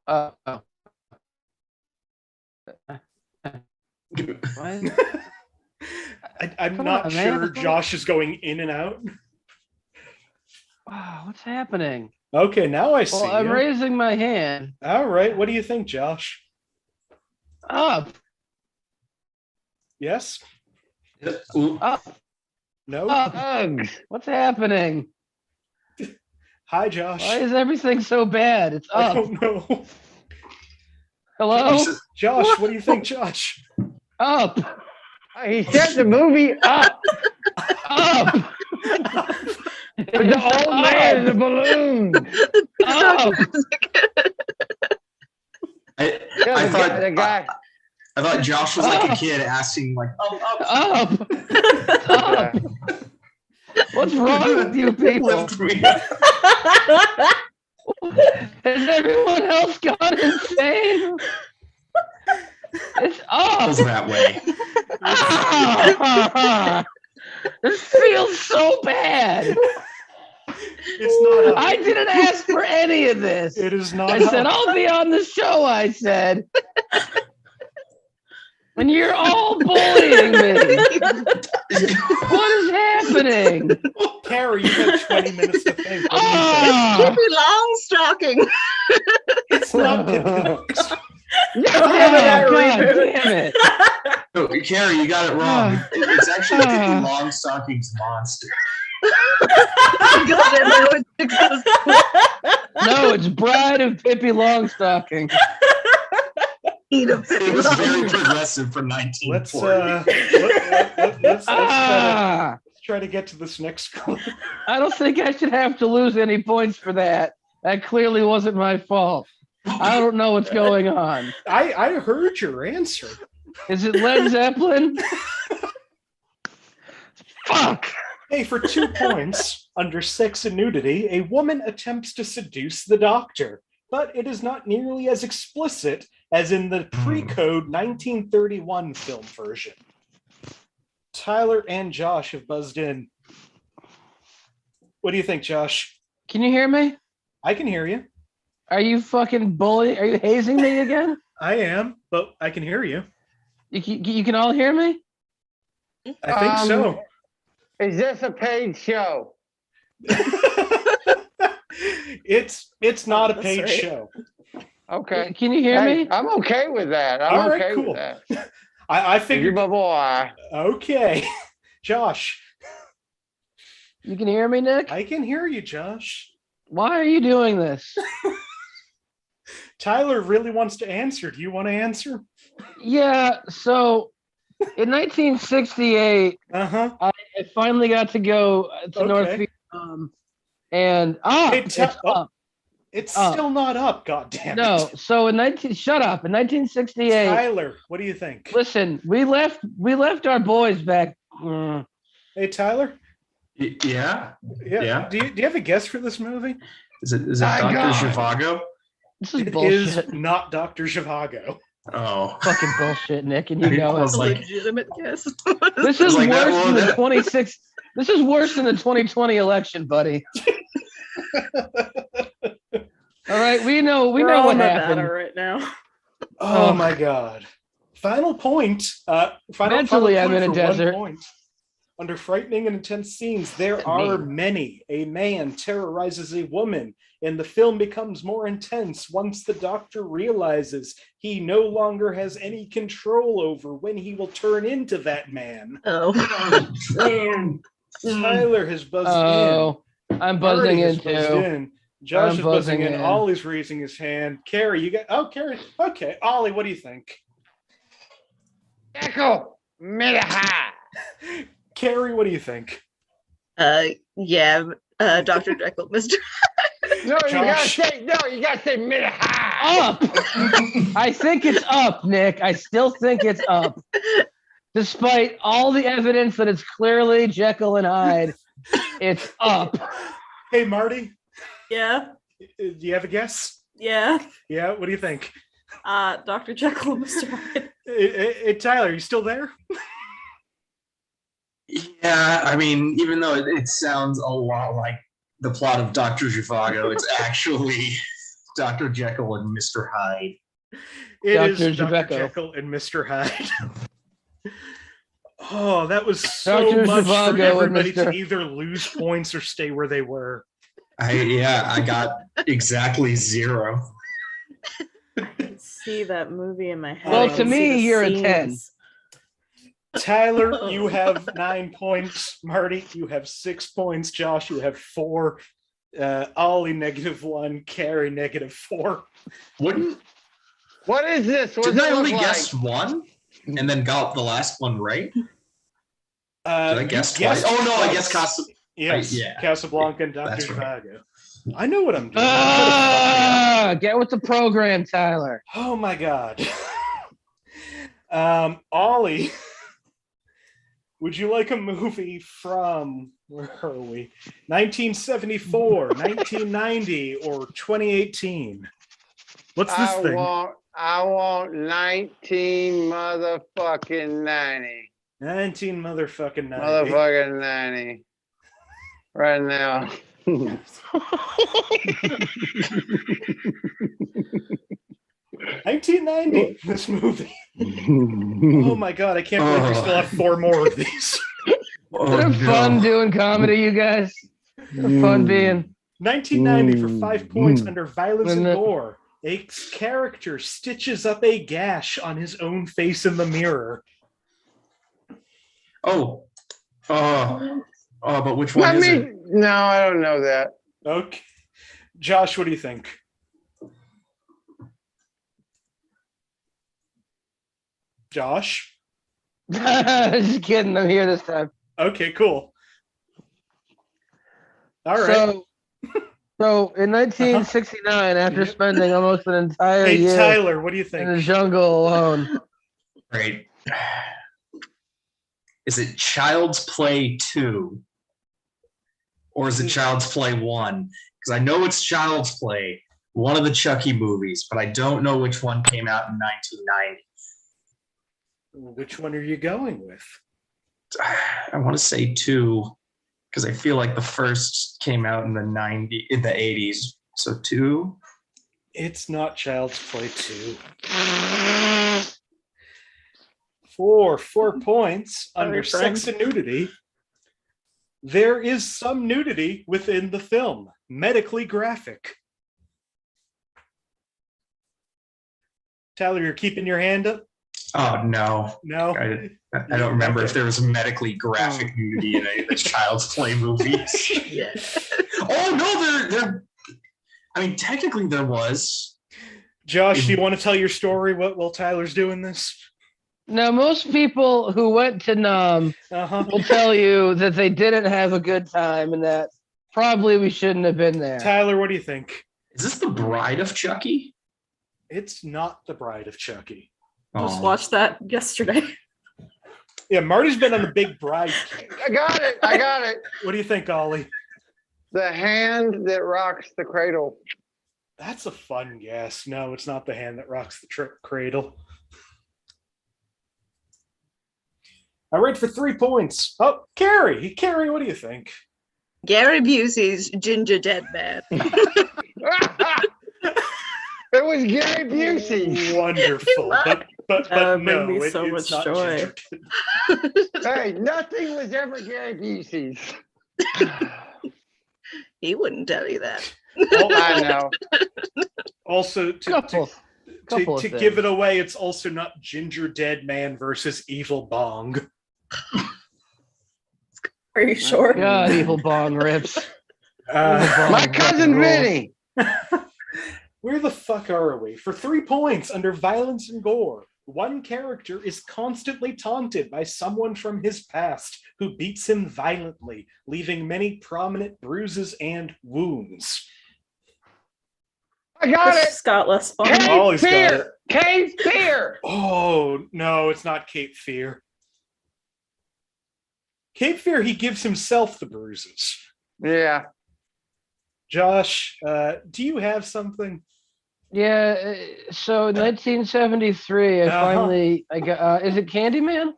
What? I'm Come not on, man. sure Josh is going in and out. Wow, what's happening? Okay, now I see Well, I'm you. raising my hand. All right, what do you think, Josh? Up, Yes? Ooh, up, No? up. Uggs. What's happening? Hi, Josh. Why is everything so bad? It's I up. don't know. Hello? Josh, what do you think, Josh? Up, He said the movie Up. up. With the old man in the balloon. Up. I Yeah, thought the guy. I thought Josh was like a kid asking like, Up. Up. What's wrong with you people? lift me. Has everyone else gone insane? It's up. Goes that way. Ah! This feels so bad. It's not up. I didn't ask for any of this. It is not I said, up. I'll be on the show, I said. And you're all bullying me. What is happening? Carrie, you have 20 minutes to think. What do you think? Ah! Pippi Longstocking. It's not Pippi Longstocking. Oh, God damn it. No, Carrie, you got it wrong. It's actually Pippi Longstocking's monster. God, I know it exists. No, it's Bride of Pippi Longstocking. Eat a Pippi It was very Longstocking. progressive for Let's 1940. let's Ah! try to get to this next clip. I don't think I should have to lose any points for that. That clearly wasn't my fault. I don't know what's going on. I heard your answer. Is it Led Zeppelin? Fuck! Hey, for 2 points, under sex and nudity, a woman attempts to seduce the doctor, but it is not nearly as explicit as in the pre-code 1931 film version. Tyler and Josh have buzzed in. What do you think, Josh? Can you hear me? I can hear you. Are you fucking bullying? Are you hazing me again? I am, but I can hear you. You can all hear me? I think so. Is this a paid show? It's not a That's paid right. show. Okay. Can you hear Hey, me? I'm okay with that. All I'm right, okay cool. with that. I You're figured. my boy. Okay. Josh. You can hear me, Nick? I can hear you, Josh. Why are you doing this? Tyler really wants to answer. Do you want to answer? Yeah, so in 1968, Uh-huh. I finally got to go to North Vietnam, and it's up. It's still not up, goddammit. No, so in 1968. Tyler, what do you think? Listen, we left our boys back. Hey, Tyler? Yeah. Do you have a guess for this movie? Is it Dr. Zhivago? This is It bullshit. is not Dr. Zhivago. Oh. Fucking bullshit, Nick, and you know was it. like- Legitimate guess. This is like that worse one. than the 26. This is worse than the 2020 election, buddy. All right, we know We're what all in happened. Nevada right now. Oh my god. Final point. Mentally, I'm in a for 1 desert. point. Under frightening and intense scenes, there are many. A man terrorizes a woman, and the film becomes more intense once the doctor realizes he no longer has any control over when he will turn into that man. Oh. Tyler has buzzed Oh, I'm buzzing Marty has in buzzed too. in. Josh I'm is buzzing buzzing in. in. Ollie's raising his hand. Carrie, you got... Oh, Carrie. Okay. Ollie, what do you think? Echo, Midaha. Carrie, what do you think? Yeah, Dr. Jekyll, Mr. No, you gotta Josh. say Midaha. Up. I think it's up, Nick. I still think it's up. Despite all the evidence that it's clearly Jekyll and Hyde, it's up. Hey, Marty, Yeah, do you have a guess? yeah. Yeah, what do you think? Dr. Jekyll and Mr. Hyde. Hey, Tyler, you still there? Yeah, I mean, even though it sounds a lot like the plot of Dr. Zhivago, it's actually Dr. Jekyll and Mr. Hyde. It Dr. is Dr. Zhivago. Jekyll and Mr. Hyde. Oh, that was so Dr. much for Zhivago and everybody to Mr. either lose points or stay where they were. I got exactly 0. I can see that movie in my head. Well, I to can see me, the you're a 10. scenes. Tyler, you have 9 points. Marty, you have 6 points. Josh, you have 4. Ollie, -1. Carrie, -4. What is this? What Didn't does I it only look guess like? one and then got the last one right? Did I guess you twice? guessed Oh no, I twice. guess Casa. Yes, yeah. Casablanca and Dr. That's right. Zhivago. I know what I'm doing. Get with the program, Tyler. Oh my god. Ollie, would you like a movie from, where are we? 1974, 1990, or 2018? What's this thing? I want 19 motherfucking 90. 19 motherfucking 90. Motherfucking 90. Right now. 1990, this movie. Oh my god, I can't believe we still have 4 more of these. Isn't it fun doing comedy, you guys? Fun being. 1990 for 5 points under violence and Isn't it? gore. A character stitches up a gash on his own face in the mirror. But which one is it? No, I don't know that. Okay. Josh, what do you think? Josh? Just kidding. I'm here this time. Okay, cool. All right. So in 1969, after spending almost an entire Hey, year Tyler, what do you in the think? jungle alone, Right. Is it Child's Play 2? Or is it Child's Play 1? Because I know it's Child's Play, one of the Chucky movies, but I don't know which one came out in 1990. Which one are you going with? I want to say 2, because I feel like the first came out in the 80s. So 2. It's not Child's Play 2. 4 points under friend. sex and nudity. There is some nudity within the film, medically graphic. Tyler, you're keeping your hand up? Oh no. No? I don't remember if there was medically graphic nudity in any of the Child's Play movies. Yeah. Oh no, there. I mean, technically there was. Josh, do you want to tell your story while Tyler's doing this? Now, most people who went to Nam will tell you that they didn't have a good time and that probably we shouldn't have been there. Tyler, what do you think? Is this The Bride of Chucky? It's not The Bride of Chucky. Just watched that yesterday. Yeah, Marty's been on the big bride. I got it. What do you think, Ollie? The Hand That Rocks the Cradle. That's a fun guess. No, it's not The Hand That Rocks the Cradle. I read for 3 points. Oh, Carrie, what do you think? Gary Busey's Ginger Dead Man. It was Gary Busey. Wonderful, but no, made me so it's much not joy. Hey, nothing was ever Gary Busey's. He wouldn't tell you that. I know. Also, Couple of to things. give it away, it's also not Ginger Dead Man versus Evil Bong. Are you sure? God, Evil Bong rips. My cousin Vinny. Where the fuck are we? For 3 points under violence and gore, one character is constantly taunted by someone from his past who beats him violently, leaving many prominent bruises and wounds. I got it. Scott less fun. Cape Ollie's got it. Fear. Cape Fear. Oh, no, it's not Cape Fear. Cape Fear, he gives himself the bruises. Yeah. Josh, do you have something? Yeah, so in 1973, I got, is it Candyman?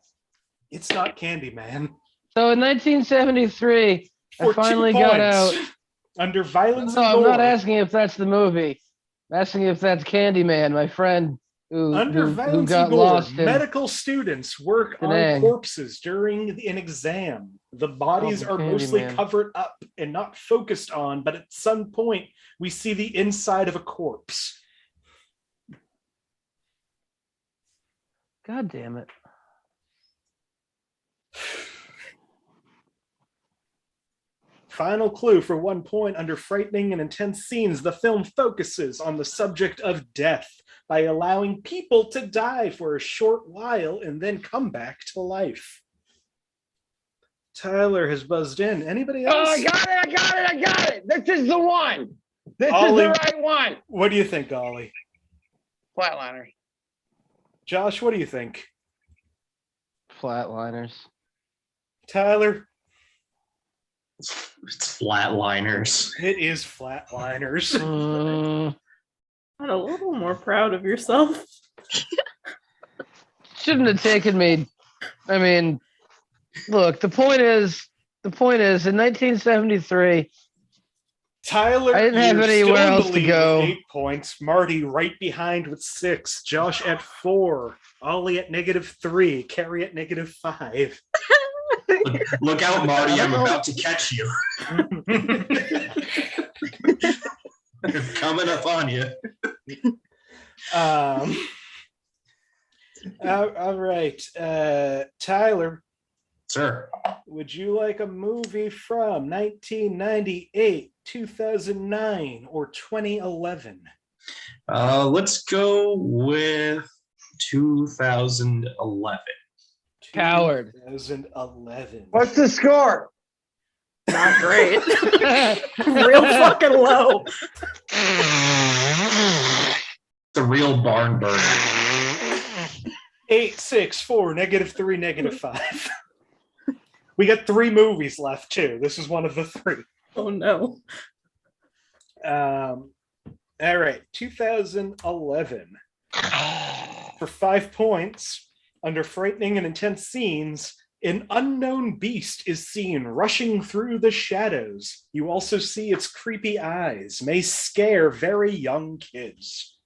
It's not Candyman. So in 1973, For I finally 2 got points. out. Under violence No, and I'm gore. not asking if that's the movie. I'm asking if that's Candyman, my friend Under who violence got and gore, lost in. medical students work on Penang. corpses during an exam. The bodies Oh, are mostly Candyman. covered up and not focused on, but at some point we see the inside of a corpse. God damn it. Final clue for 1 point. Under frightening and intense scenes, the film focuses on the subject of death by allowing people to die for a short while and then come back to life. Tyler has buzzed in. Anybody else? Oh, I got it. This is the one. This Ollie. is the right one. What do you think, Ollie? Flatliner. Josh, what do you think? Flatliners. Tyler? It's Flatliners. It is Flatliners. I'm a little more proud of yourself. Shouldn't have taken me. I mean, look, the point is, in 1973, Tyler, I didn't have you're anywhere still in the else to lead go. with 8 points. Marty right behind with 6. Josh at 4. Ollie at -3. Carrie at -5. Look out, Marty! I'm about to catch you. Coming up on you. All right. Tyler, Sir. would you like a movie from 1998, 2009, or 2011? Let's go with 2011. Coward. 2011. What's the score? Not great. Real fucking low. The real barn burner. 8, 6, 4, -3, -5. We got 3 movies left too. This is one of the 3. Oh no. All right, 2011. For 5 points, under frightening and intense scenes, an unknown beast is seen rushing through the shadows. You also see its creepy eyes, may scare very young kids.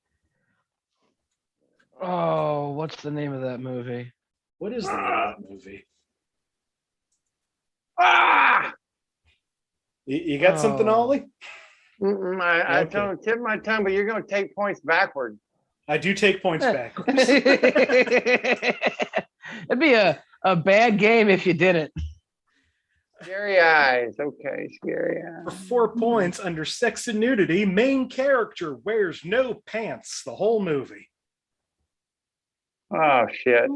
Oh, what's the name of that movie? What is the name of that movie? Ah! You got something, Oh. Ollie? I Okay. don't tip my tongue, but you're going to take points backward. I do take points backwards. It'd be a a bad game if you didn't. Scary eyes. Okay, scary For eyes. 4 points under sex and nudity, main character wears no pants the whole movie. Oh shit.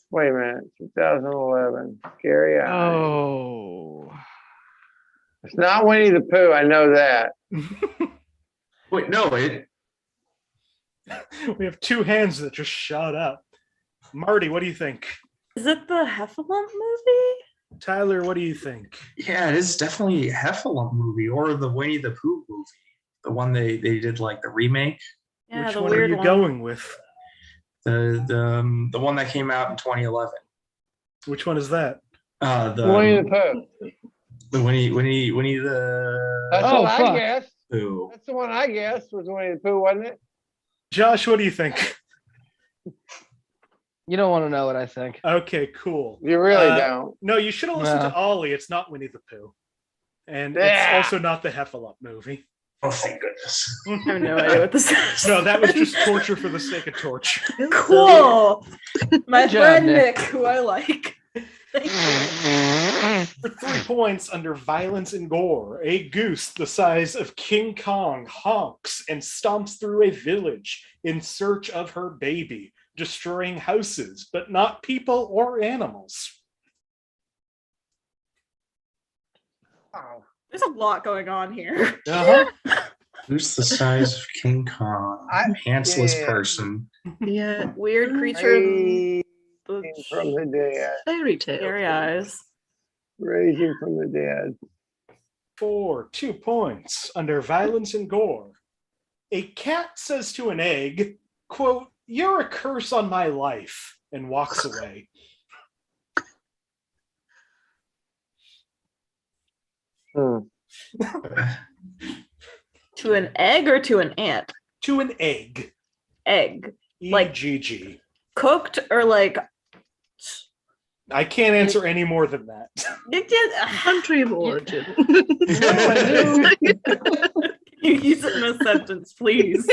Wait a minute. 2011. Scary eyes. Oh. It's not Winnie the Pooh. I know that. Wait, no, it. We have two hands that just shot up. Marty, what do you think? Is it the Heffalump movie? Tyler, what do you think? Yeah, it is definitely a Heffalump movie or the Winnie the Pooh movie, the one they did like the remake. Yeah, Which the one are weird you one. going with? The one that came out in 2011. Which one is that? Winnie the Pooh. The Winnie the That's Oh, what fuck. I guessed. Pooh. That's the one I guessed was Winnie the Pooh, wasn't it? Josh, what do you think? You don't want to know what I think. Okay, cool. You really don't. No, you should have listened No. to Olly. It's not Winnie the Pooh. And Yeah. it's also not the Heffalump movie. Oh, thank goodness. I have no idea what this is. No, that was just torture for the sake of torture. Cool. My Good job, friend Nick. Nick, who I like. Thank you. For 3 points under violence and gore, a goose the size of King Kong honks and stomps through a village in search of her baby, destroying houses, but not people or animals. Oh. There's a lot going on here. Uh-huh. Who's the size of King Kong? Pantsless yeah. person. Yeah, Weird creature. Raising The from the dead. fairy tale. scary eyes. Raising from the dead. 2 points under violence and gore. A cat says to an egg, quote, "You're a curse on my life," and walks away. Hmm. To an egg or to an ant? To an egg. Egg. Like- EGG. Cooked or like. I can't answer any more than that. It did. Country of origin. You use it in a sentence, please.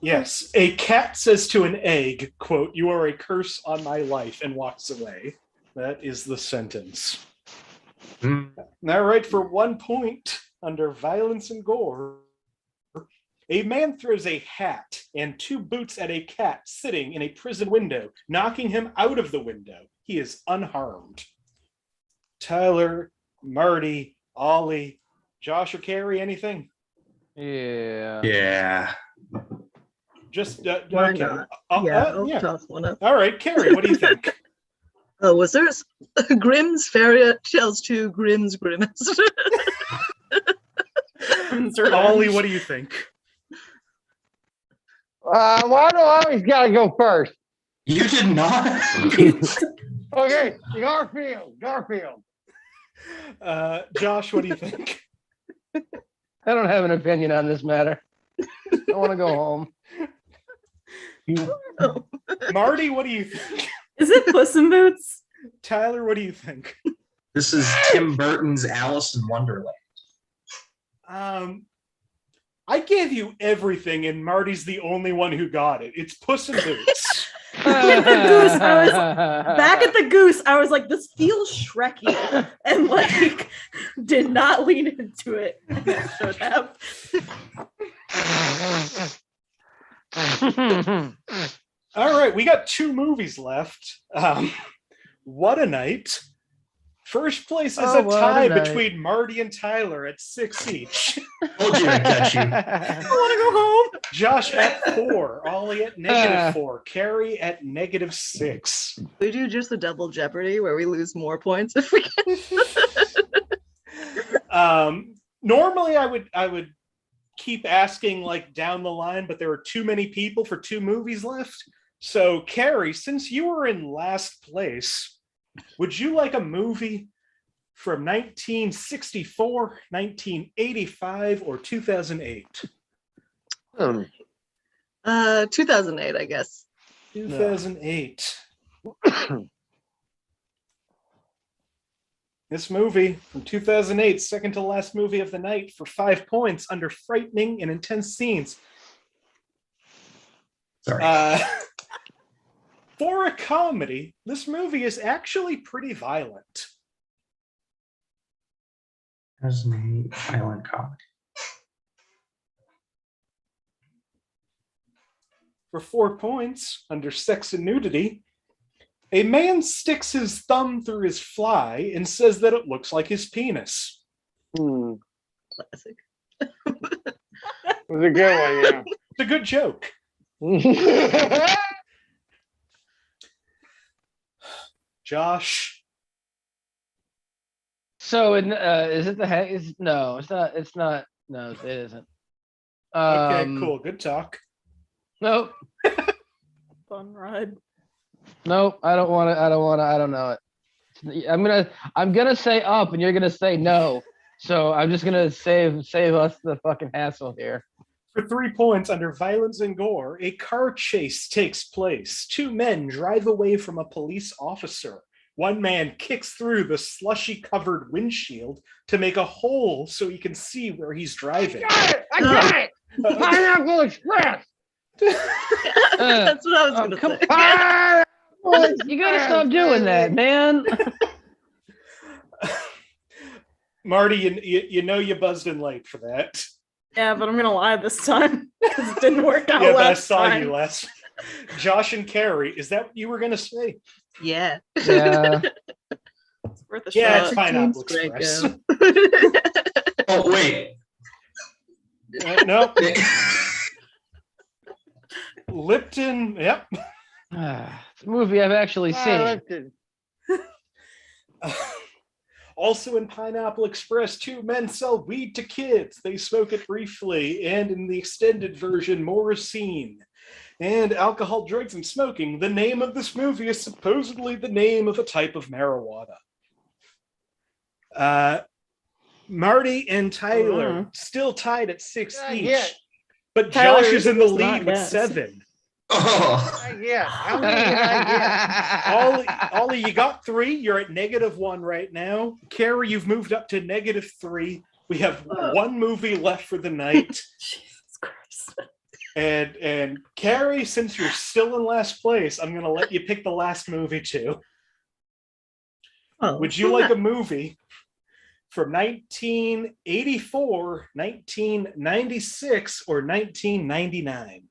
Yes, a cat says to an egg, quote, "You are a curse on my life," and walks away. That is the sentence. Hmm. All right, for 1 point under violence and gore, a man throws a hat and 2 boots at a cat sitting in a prison window, knocking him out of the window. He is unharmed. Tyler, Marty, Olly, Josh, or Carrie, anything? Yeah. Yeah. Just Why okay. not? I'll Yeah. toss one up. All right, Carrie, what do you think? Oh, was there Grimm's Fairy Tales 2 Grimm's Grimace? Olly, what do you think? Why do I always gotta go first? You did not. Okay, Garfield. Josh, what do you think? I don't have an opinion on this matter. I want to go home. Marty, what do you think? Is it Puss in Boots? Tyler, what do you think? This is Tim Burton's Alice in Wonderland. I gave you everything, and Marty's the only one who got it. It's Puss in Boots. Back at the goose, I was like, this feels Shreky, and like did not lean into it. I should have. All right, we got 2 movies left. What a night. First place is Oh, a what a tie night. between Marty and Tyler at 6 each. Told you I'd catch you. I want to go home. Josh at 4, Olly at -4, Carrie at -6. We do just a double jeopardy where we lose more points if we can. Normally I would keep asking like down the line, but there are too many people for 2 movies left. So Carrie, since you were in last place, would you like a movie from 1964, 1985, or 2008? 2008, I guess. 2008. This movie from 2008, second to last movie of the night, for 5 points under frightening and intense scenes. Sorry. For a comedy, this movie is actually pretty violent. As a violent comedy. For 4 points, under sex and nudity, a man sticks his thumb through his fly and says that it looks like his penis. Classic. It was a good one, yeah. It's a good joke. Josh. So, is it the head? No, it's not. It's not. No, it isn't. Okay, cool. Good talk. Nope. Fun ride. Nope. I don't want to. I don't know it. I'm gonna say up, and you're gonna say no. So I'm just gonna save us the fucking hassle here. For 3 points, under violence and gore, a car chase takes place. 2 men drive away from a police officer. 1 man kicks through the slushy-covered windshield to make a hole so he can see where he's driving. I got it! Pineapple Express! That's what I was gonna say. You gotta stop doing that, man. Marty, you know you buzzed in late for that. Yeah, but I'm gonna lie this time because it didn't work out. Yeah, but I last saw time. you last. Josh and Carrie, is that what you were gonna say? Yeah. Yeah. It's worth a Yeah, shot. it's Pineapple Team Express. Oh, wait. No. Lipton, yep. It's a movie I've actually seen. Also in Pineapple Express, 2 men sell weed to kids. They smoke it briefly, and in the extended version, more is seen. And alcohol, drugs, and smoking. The name of this movie is supposedly the name of a type of marijuana. Marty and Tyler still tied at 6 each. Yeah. But Tyler, Josh is in the it's not lead with yes. 7. Oh. Yeah. How many did I get? Ollie, you got 3. You're at -1 right now. Carrie, you've moved up to -3. We have 1 movie left for the night. Jesus Christ. And Carrie, since you're still in last place, I'm going to let you pick the last movie too. Oh, Would you like a movie from 1984, 1996, or 1999?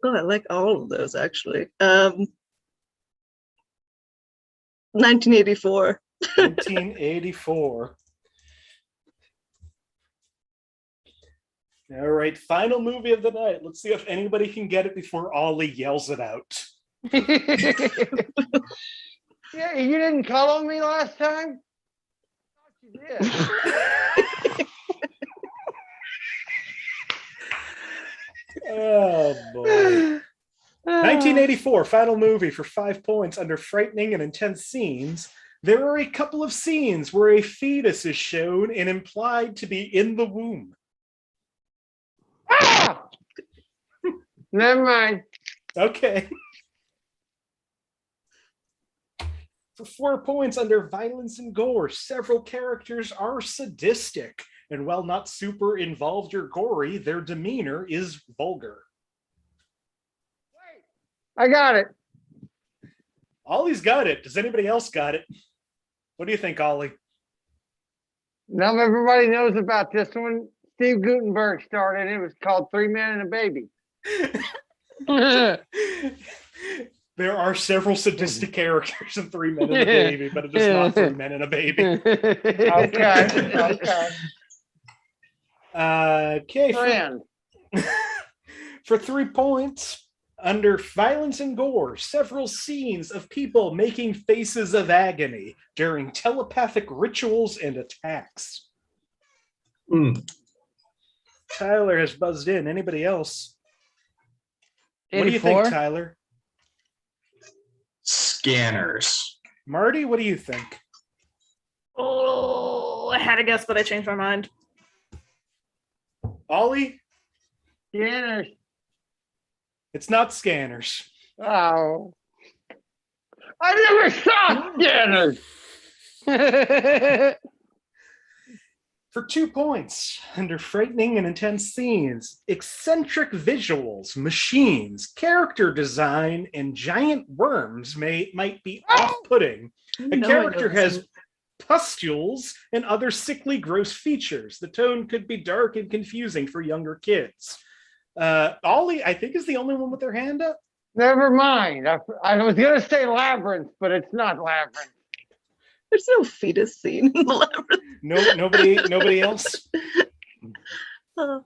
Oh, I like all of those actually. 1984. 1984. All right, final movie of the night. Let's see if anybody can get it before Ollie yells it out. Yeah, you didn't call on me last time? I thought you did. Oh boy. 1984, final movie for 5 points under frightening and intense scenes. There are a couple of scenes where a fetus is shown and implied to be in the womb. Ah! Never mind. Okay. For 4 points under violence and gore, several characters are sadistic, and while not super involved or gory, their demeanor is vulgar. I got it. Ollie's got it. Does anybody else got it? What do you think, Ollie? Now everybody knows about this one. Steve Gutenberg started. It was called 3 Men and a Baby. There are several sadistic characters in 3 Men and a Baby, but it is not 3 Men and a Baby. Okay. Okay. Friend. For 3 points, under violence and gore, several scenes of people making faces of agony during telepathic rituals and attacks. Tyler has buzzed in. Anybody else? 84? What do you think, Tyler? Scanners. Marty, what do you think? Oh, I had a guess, but I changed my mind. Ollie? Scanners. It's not Scanners. Oh. I never saw Scanners. For 2 points, under frightening and intense scenes, eccentric visuals, machines, character design, and giant worms might be off-putting. A character has pustules and other sickly, gross features. The tone could be dark and confusing for younger kids. Olly, I think, is the only one with their hand up. Never mind. I was going to say Labyrinth, but it's not Labyrinth. There's no fetus scene in the labyrinth. Nobody else? Uh,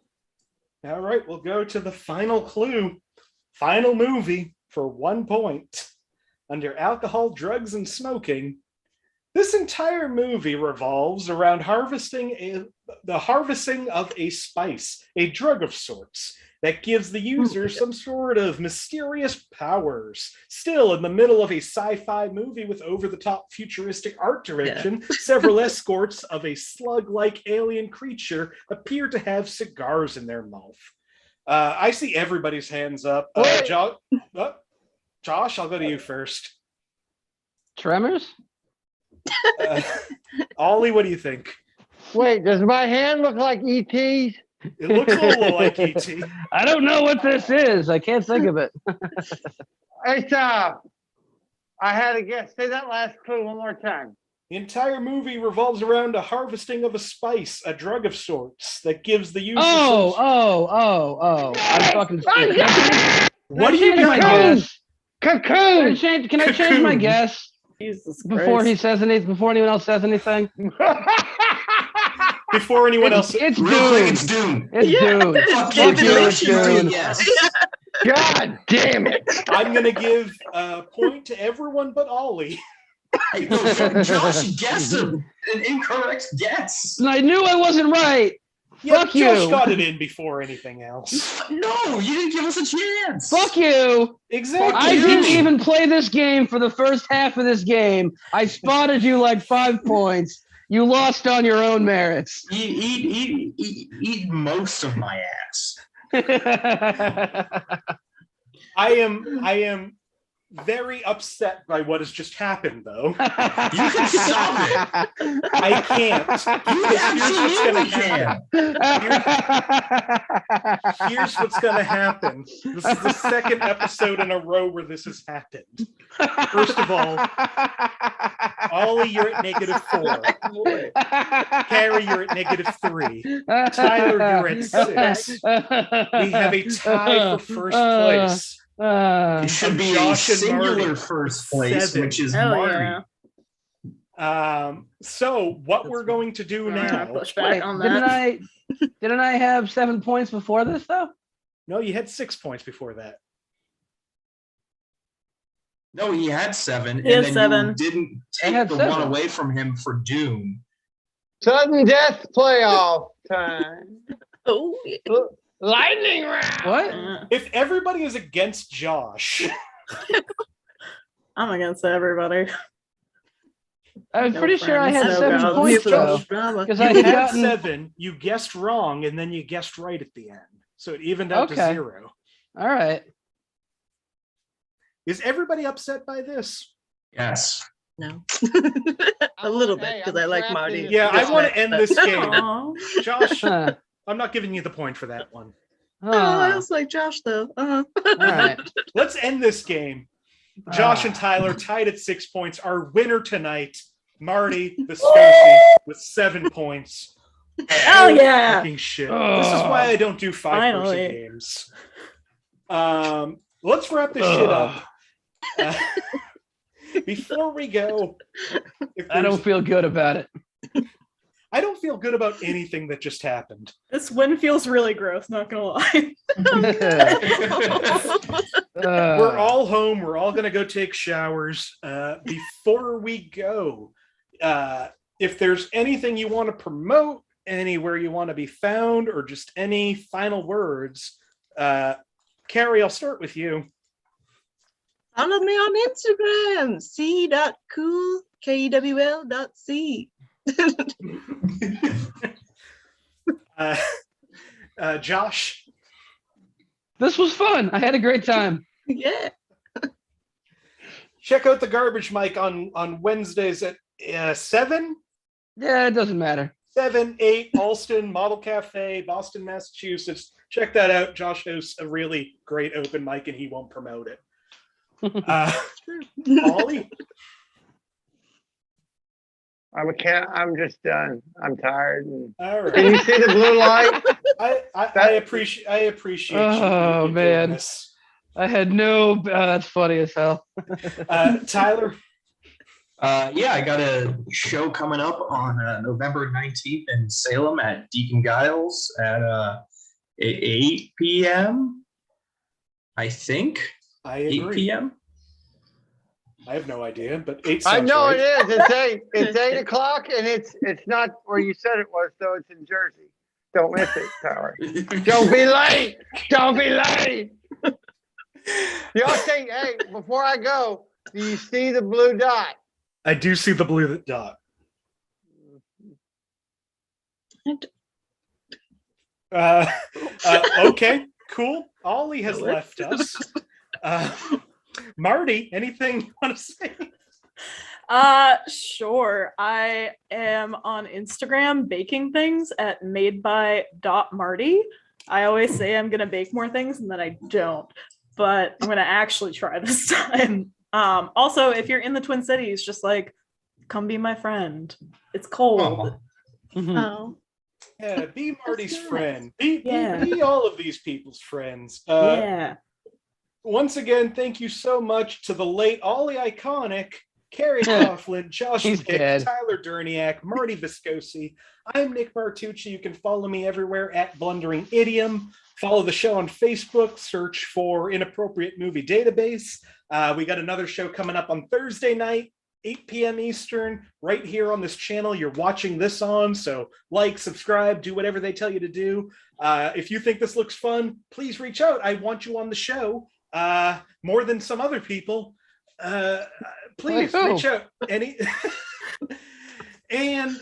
All right, we'll go to the final clue. Final movie for 1 point. Under alcohol, drugs, and smoking, this entire movie revolves around the harvesting of a spice, a drug of sorts, that gives the user some sort of mysterious powers. Still, in the middle of a sci-fi movie with over-the-top futuristic art direction, several escorts of a slug-like alien creature appear to have cigars in their mouth. I see everybody's hands up. Josh, I'll go to you first. Tremors? Olly, what do you think? Wait, does my hand look like E.T.'s? It looks a little like E.T. I don't know what this is. I can't think of it. It's I had a guess. Say that last clue one more time. The entire movie revolves around a harvesting of a spice, a drug of sorts, that gives the user I'm fucking stupid. What do you got? Cocoon! Can I change my guess Jesus before Christ. before anyone else says anything? Before anyone else, It's Real quick, it's Dune. Dune. It's Dune. Fuck Fuck you, you, Dune. it's Dune. Yes. God damn it! I'm gonna give a point to everyone but Olly. Josh guessed an incorrect guess. And I knew I wasn't right. Yeah, Fuck Josh you. got it in before anything else. No, you didn't give us a chance. Fuck you. Exactly. I didn't even play this game for the first half of this game. I spotted you like 5 points. You lost on your own merits. Eat most of my ass. I am very upset by what has just happened, though. You can stop it. I can't. You Here's what's gonna happen. This is the second episode in a row where this has happened. First of all, Olly, you're at -4. Carrie, you're at -3. Tyler, you're at 6. We have a tie for first place. It should be Josh a and singular Marty. first place, 7. which is Hell Marty. yeah. So what we're going to do now? Push back Wait, on that. didn't I have 7 points before this though? No, you had 6 points before that. No, he had 7, He had and then 7. you didn't I take had the 7. one away from him for Doom. Sudden death playoff time. Oh, Lightning round. What? If everybody is against Josh, I'm against everybody. I'm No pretty sure I had friends, 7 no points gods. though. drama. Because you I had had gotten 7, you guessed wrong, and then you guessed right at the end. So it evened out to Okay. 0. all right. Is everybody upset by this? Yes. No. A little bit, because I like Marty. Yeah, I want to end this game. Aw. Josh, Huh. I'm not giving you the point for that one. Oh, I Huh. also like Josh, though. All right. Let's end this game. Josh and Tyler tied at 6 points. Our winner tonight, Marty Viscosi, with 7 points. Hell yeah. Fucking shit. This is why I don't do 5-person Finally. games. Let's wrap this shit up. Before we go, I don't feel good about it. I don't feel good about anything that just happened. This win feels really gross, not gonna lie. We're all home. We're all going to go take showers. Before we go, if there's anything you want to promote, anywhere you want to be found, or just any final words, Carrie, I'll start with you. Follow me on Instagram, c.cool, K-E-W-L.c. Josh, This was fun. I had a great time. Yeah. check out the Garbage Mic on Wednesdays at 7. Yeah, it doesn't matter. 7-8 Alston Model Cafe, Boston, Massachusetts. Check that out. Josh hosts a really great open mic and he won't promote it. Olly? I'm just done. I'm tired. All right. Can you see the blue light? I appreciate Oh, you man. doing this. I had no. That's funny as hell. Tyler? Yeah, I got a show coming up on November 19th in Salem at Deacon Giles at 8 p.m. I think. I agree. 8 p.m. I have no idea, but 8 I sounds know right. it is. It's 8. It's 8 o'clock, and it's not where you said it was, though. It's in Jersey. Don't miss it, Tyler. Don't be late. Don't be late. Y'all think, hey, before I go, do you see the blue dot? I do see the blue dot. Okay, cool. Olly has left us. Marty, anything you want to say? Sure. I am on Instagram baking things at madeby.marty. I always say I'm gonna bake more things and then I don't, but I'm gonna actually try this time. Also, if you're in the Twin Cities, just like come be my friend. It's cold. Oh. Yeah, be Marty's nice. friend. Be Yeah. all of these people's friends. Yeah. Once again, thank you so much to the late Olly Iconic, Carrie Coughlin, Josh He's Nick, dead. Tyler Durniak, Marty Viscosi. I'm Nick Martucci. You can follow me everywhere at Blundering Idiom. Follow the show on Facebook. Search for Inappropriate Movie Database. We got another show coming up on Thursday night, 8 p.m. Eastern, right here on this channel you're watching this on. So like, subscribe, do whatever they tell you to do. If you think this looks fun, please reach out. I want you on the show more than some other people. Please reach out. And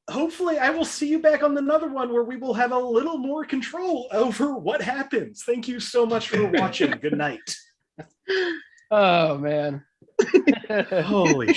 hopefully I will see you back on another one where we will have a little more control over what happens. Thank you so much for watching. Good night. Oh man. Holy